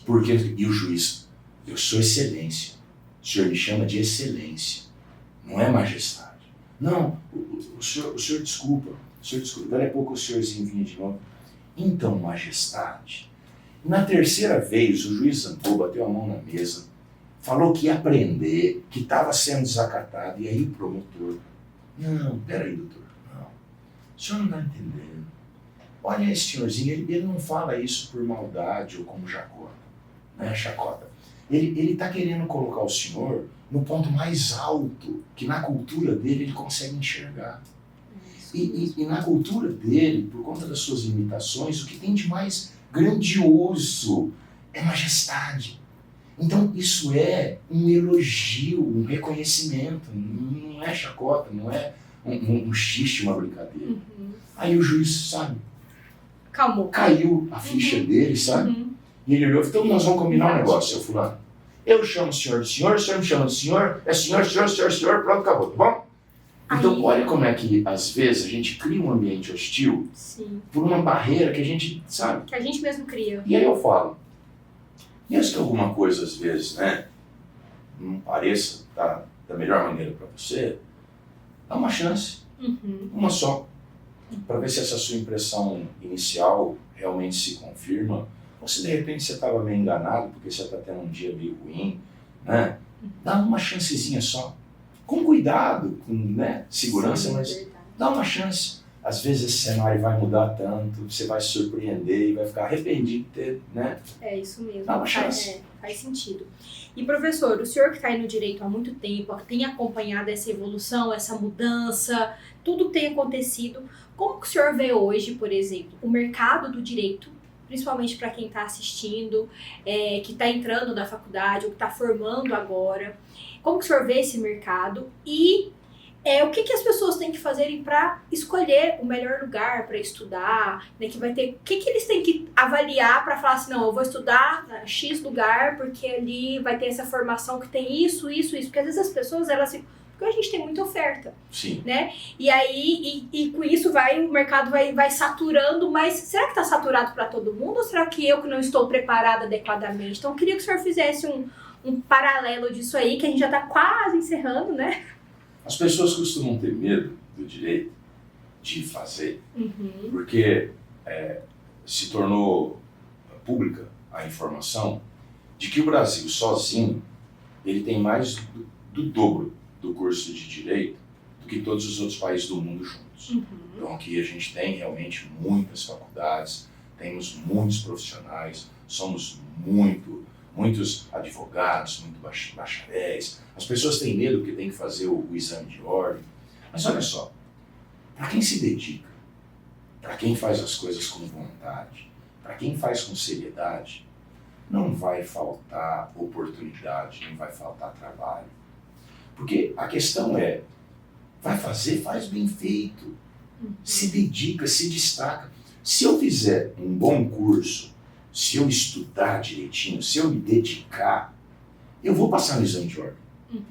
porque... E o juiz, eu sou excelência, o senhor me chama de excelência, não é majestade. Não, o senhor desculpa, daí a pouco o senhorzinho vinha de novo, então majestade. Na terceira vez, o juiz Zantou bateu a mão na mesa, falou que ia aprender, que estava sendo desacatado, e aí o promotor, não, peraí, doutor, não, o senhor não está entendendo. Olha esse senhorzinho, ele não fala isso por maldade ou como chacota. Ele está querendo colocar o senhor no ponto mais alto, que na cultura dele ele consegue enxergar. E na cultura dele, por conta das suas limitações, o que tem de mais grandioso é majestade. Então isso é um elogio, um reconhecimento, não é chacota, não é um xiste, uma brincadeira. Aí o juiz, sabe, calmou, caiu a ficha dele, sabe? E ele olhou, então nós vamos combinar um negócio, seu fulano. Eu chamo o senhor de senhor, o senhor me chama de senhor, é senhor, pronto, acabou, tá bom? Então olha como é que às vezes a gente cria um ambiente hostil por uma barreira que a gente, sabe? Que a gente mesmo cria. E aí eu falo, mesmo que alguma coisa às vezes, né, não pareça da melhor maneira para você, dá uma chance, uma só, para ver se essa sua impressão inicial realmente se confirma, ou se de repente você estava meio enganado porque você está tendo um dia meio ruim, né? Dá uma chancezinha só, com cuidado, com, né, segurança, mas dá uma chance. Às vezes esse cenário vai mudar tanto, você vai se surpreender e vai ficar arrependido de ter, né? É isso mesmo. Dá uma chance. Faz sentido. E professor, o senhor que está aí no direito há muito tempo, tem acompanhado essa evolução, essa mudança, tudo que tem acontecido, como que o senhor vê hoje, por exemplo, o mercado do direito, principalmente para quem está assistindo, que está entrando na faculdade ou que está formando agora, como que o senhor vê esse mercado e o que as pessoas têm que fazerem para escolher o melhor lugar para estudar, né? Que vai ter, o que eles têm que avaliar para falar assim, não, eu vou estudar na X lugar porque ali vai ter essa formação que tem isso. Porque às vezes as pessoas, elas ficam, porque a gente tem muita oferta, Sim. Né? E aí, e com isso o mercado vai saturando, mas será que está saturado para todo mundo ou será que eu que não estou preparada adequadamente? Então eu queria que o senhor fizesse um paralelo disso aí, que a gente já está quase encerrando, né? As pessoas costumam ter medo do direito de fazer, porque se tornou pública a informação de que o Brasil sozinho ele tem mais do dobro do curso de direito do que todos os outros países do mundo juntos. Então aqui a gente tem realmente muitas faculdades, temos muitos profissionais, somos muitos advogados, muitos bacharéis. As pessoas têm medo porque tem que fazer o exame de ordem. Mas olha só, para quem se dedica, para quem faz as coisas com vontade, para quem faz com seriedade, não vai faltar oportunidade, não vai faltar trabalho. Porque a questão vai fazer, faz bem feito. Se dedica, se destaca. Se eu fizer um bom curso, se eu estudar direitinho, se eu me dedicar, eu vou passar no exame de ordem.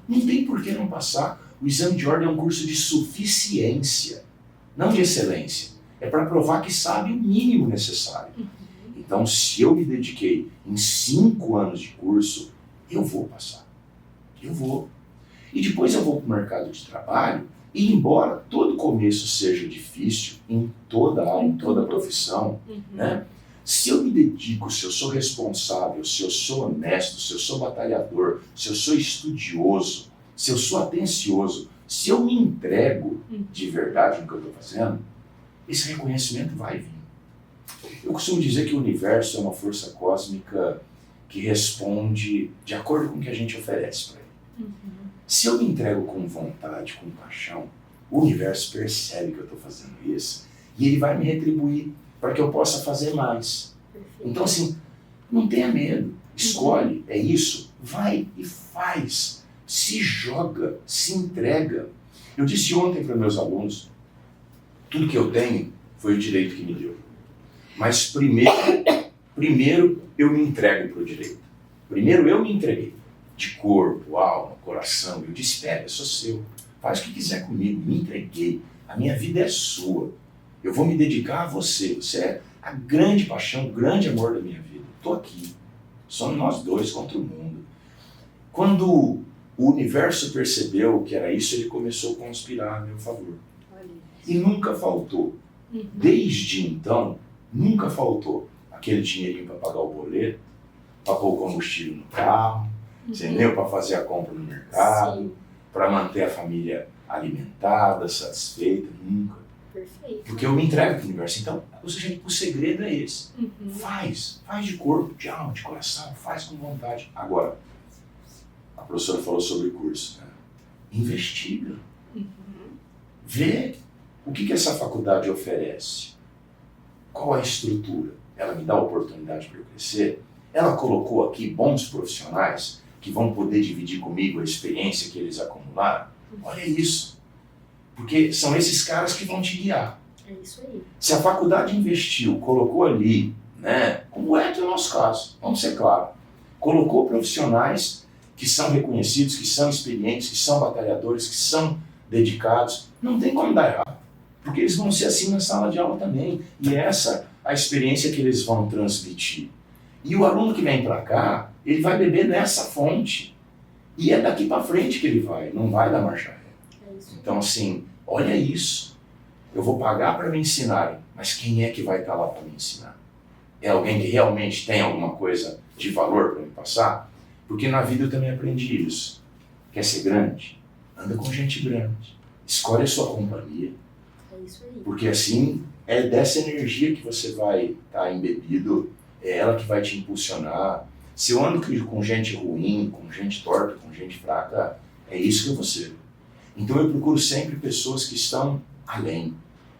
Não tem por que não passar. O exame de ordem é um curso de suficiência, não de excelência. É para provar que sabe o mínimo necessário. Então, se eu me dediquei em 5 anos de curso, eu vou passar. Eu vou. E depois eu vou para o mercado de trabalho, e embora todo começo seja difícil, em toda área, em toda profissão, né? Se eu me dedico, se eu sou responsável, se eu sou honesto, se eu sou batalhador, se eu sou estudioso, se eu sou atencioso, se eu me entrego de verdade no que eu estou fazendo, esse reconhecimento vai vir. Eu costumo dizer que o universo é uma força cósmica que responde de acordo com o que a gente oferece para ele. Se eu me entrego com vontade, com paixão, o universo percebe que eu estou fazendo isso e ele vai me retribuir para que eu possa fazer mais. Então assim, não tenha medo, escolhe, é isso, vai e faz, se joga, se entrega. Eu disse ontem para meus alunos, tudo que eu tenho foi o direito que me deu. Mas primeiro eu me entrego para o direito. Primeiro eu me entreguei, de corpo, alma, coração. Eu disse, pega, sou seu, faz o que quiser comigo, me entreguei. A minha vida é sua. Eu vou me dedicar a você. Você é a grande paixão, o grande amor da minha vida. Estou aqui. Somos nós dois contra o mundo. Quando o universo percebeu que era isso, ele começou a conspirar a meu favor. E nunca faltou. Desde então, nunca faltou aquele dinheirinho para pagar o boleto, para pôr o combustível no carro, entendeu? Para fazer a compra no mercado, para manter a família alimentada, satisfeita. Nunca. Perfeito. Porque eu me entrego para o universo. Então, ou seja, o segredo é esse. Faz de corpo, de alma, de coração, faz com vontade. Agora, a professora falou sobre curso, né? Investiga. Vê o que essa faculdade oferece. Qual a estrutura? Ela me dá a oportunidade para eu crescer? Ela colocou aqui bons profissionais que vão poder dividir comigo a experiência que eles acumularam? Olha isso. Porque são esses caras que vão te guiar. É isso aí. Se a faculdade investiu, colocou ali, né, como é que é o nosso caso, vamos ser claros, colocou profissionais que são reconhecidos, que são experientes, que são batalhadores, que são dedicados, não tem como dar errado. Porque eles vão ser assim na sala de aula também. E essa é a experiência que eles vão transmitir. E o aluno que vem para cá, ele vai beber nessa fonte. E é daqui para frente que ele vai, não vai dar marcha ré. Então assim, olha isso. Eu vou pagar para me ensinarem, mas quem é que vai estar lá para me ensinar? É alguém que realmente tem alguma coisa de valor para me passar? Porque na vida eu também aprendi isso. Quer ser grande? Anda com gente grande. Escolhe a sua companhia. É isso aí. Porque assim, é dessa energia que você vai estar embebido, é ela que vai te impulsionar. Se eu ando com gente ruim, com gente torta, com gente fraca, é isso que eu vou ser. Então eu procuro sempre pessoas que estão além,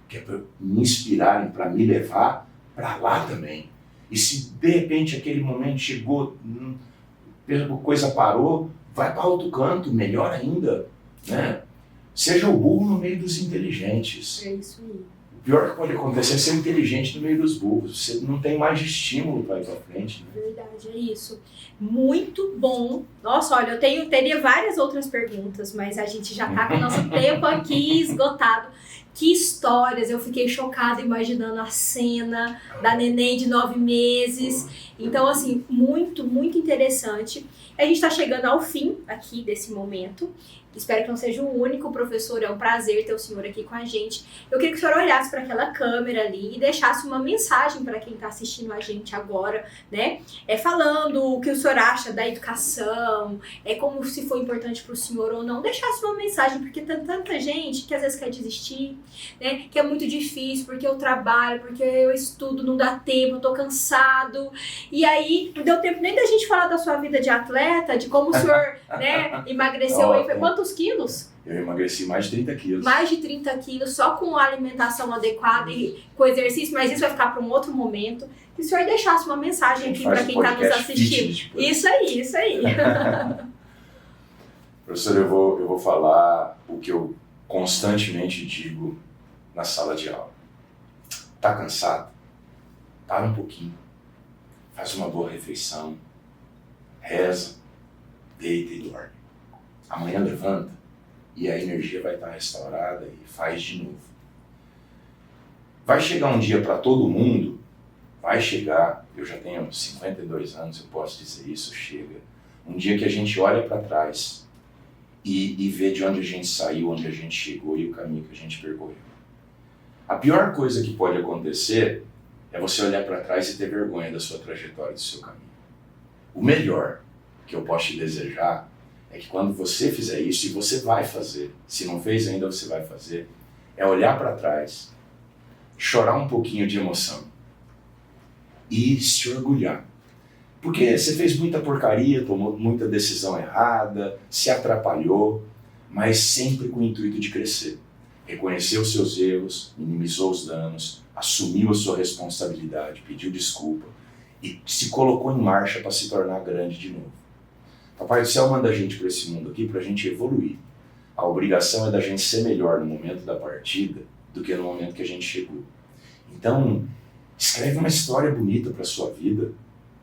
que é para me inspirarem, para me levar para lá também. E se de repente aquele momento chegou, a coisa parou, vai para outro canto, melhor ainda, né? Seja o burro no meio dos inteligentes. É isso aí. O pior que pode acontecer é ser inteligente no meio dos burros. Você não tem mais estímulo para ir para frente. Né? Verdade, é isso. Muito bom. Nossa, olha, teria várias outras perguntas, mas a gente já tá com o nosso tempo aqui esgotado. Que histórias, eu fiquei chocada imaginando a cena da neném de 9 meses. Então, assim, muito, muito interessante. A gente está chegando ao fim aqui desse momento. Espero que não seja o único, professor. É um prazer ter o senhor aqui com a gente. Eu queria que o senhor olhasse para aquela câmera ali e deixasse uma mensagem para quem está assistindo a gente agora, né? Falando o que o senhor acha da educação, como se foi importante para o senhor ou não. Deixasse uma mensagem, porque tem tanta gente que às vezes quer desistir, né? Que é muito difícil, porque eu trabalho, porque eu estudo, não dá tempo, eu tô cansado. E aí, não deu tempo nem da gente falar da sua vida de atleta, de como o senhor, né, emagreceu aí. Foi quantos quilos? Eu emagreci mais de 30 quilos. Mais de 30 quilos, só com a alimentação adequada e com exercício, mas isso vai ficar para um outro momento. Que o senhor deixasse uma mensagem aqui para quem está nos assistindo. Isso aí, isso aí. Professor, eu vou falar o que eu constantemente digo na sala de aula. Tá cansado? Para um pouquinho. Faz uma boa refeição. Reza. Deita e dorme. Amanhã levanta e a energia vai estar restaurada e faz de novo. Vai chegar um dia para todo mundo, vai chegar, eu já tenho 52 anos, eu posso dizer isso, chega. Um dia que a gente olha para trás e vê de onde a gente saiu, onde a gente chegou e o caminho que a gente percorreu. A pior coisa que pode acontecer é você olhar para trás e ter vergonha da sua trajetória, do seu caminho. O melhor que eu posso te desejar é que quando você fizer isso, e você vai fazer, se não fez ainda você vai fazer, é olhar para trás, chorar um pouquinho de emoção e se orgulhar. Porque você fez muita porcaria, tomou muita decisão errada, se atrapalhou, mas sempre com o intuito de crescer. Reconheceu os seus erros, minimizou os danos, assumiu a sua responsabilidade, pediu desculpa e se colocou em marcha para se tornar grande de novo. Papai do Céu manda a gente para esse mundo aqui para a gente evoluir. A obrigação é da gente ser melhor no momento da partida do que no momento que a gente chegou. Então, escreve uma história bonita para a sua vida,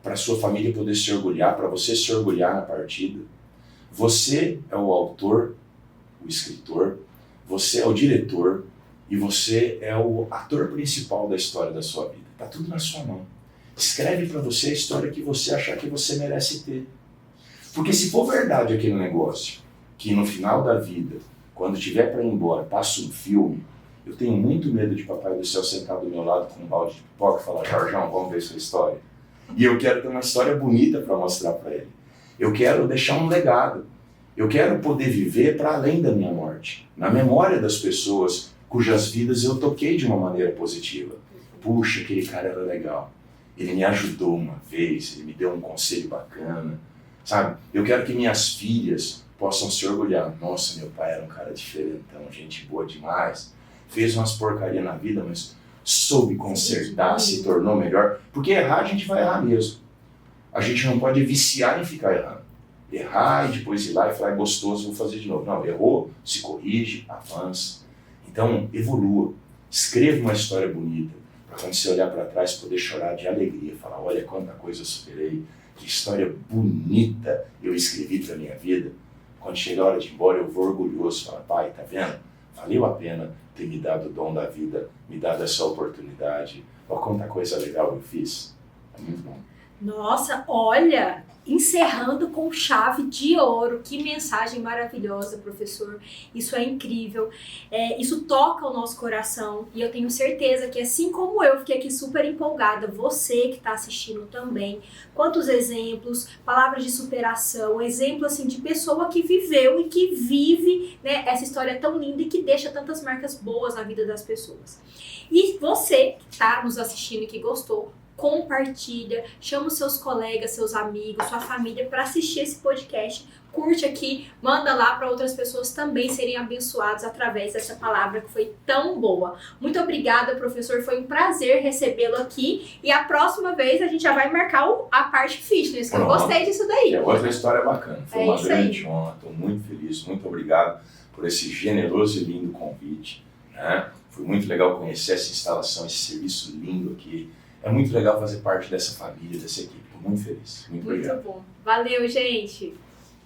para a sua família poder se orgulhar, para você se orgulhar na partida. Você é o autor, o escritor, você é o diretor e você é o ator principal da história da sua vida. Está tudo na sua mão. Escreve para você a história que você achar que você merece ter. Porque se for verdade aquele negócio, que no final da vida, quando tiver para ir embora, passa um filme, eu tenho muito medo de Papai do Céu sentar do meu lado com um balde de pipoca e falar: Jorjão, vamos ver sua história. E eu quero ter uma história bonita para mostrar para ele. Eu quero deixar um legado. Eu quero poder viver para além da minha morte, na memória das pessoas cujas vidas eu toquei de uma maneira positiva. Puxa, aquele cara era legal. Ele me ajudou uma vez, ele me deu um conselho bacana. Sabe? Eu quero que minhas filhas possam se orgulhar. Nossa, meu pai era um cara diferentão, gente boa demais. Fez umas porcarias na vida, mas soube consertar, se tornou melhor. Porque errar, a gente vai errar mesmo. A gente não pode viciar em ficar errando. Errar e depois ir lá e falar: é gostoso, vou fazer de novo. Não, errou, se corrige, avança. Então, evolua. Escreva uma história bonita, para quando você olhar para trás, poder chorar de alegria. Falar: olha quanta coisa eu superei. Que história bonita eu escrevi para minha vida. Quando chegar a hora de ir embora, eu vou orgulhoso. Falar: pai, tá vendo? Valeu a pena ter me dado o dom da vida, me dado essa oportunidade. Olha quanta coisa legal eu fiz. É muito bom. Nossa, olha, encerrando com chave de ouro. Que mensagem maravilhosa, professor. Isso é incrível. Isso toca o nosso coração. E eu tenho certeza que, assim como eu fiquei aqui super empolgada, você que está assistindo também. Quantos exemplos, palavras de superação, exemplo assim, de pessoa que viveu e que vive, né, essa história tão linda e que deixa tantas marcas boas na vida das pessoas. E você que está nos assistindo e que gostou, compartilha, chama os seus colegas, seus amigos, sua família para assistir esse podcast. curte aqui, manda lá para outras pessoas também serem abençoadas através dessa palavra que foi tão boa. Muito obrigada, professor, foi um prazer recebê-lo aqui e a próxima vez a gente já vai marcar a parte fitness, que eu gostei disso daí. É outra história bacana, foi uma grande honra, estou muito feliz, muito obrigado por esse generoso e lindo convite, né? Foi muito legal conhecer essa instalação, esse serviço lindo aqui. É muito legal fazer parte dessa família, dessa equipe. Estou muito feliz. Muito obrigado. Muito bom. Valeu, gente.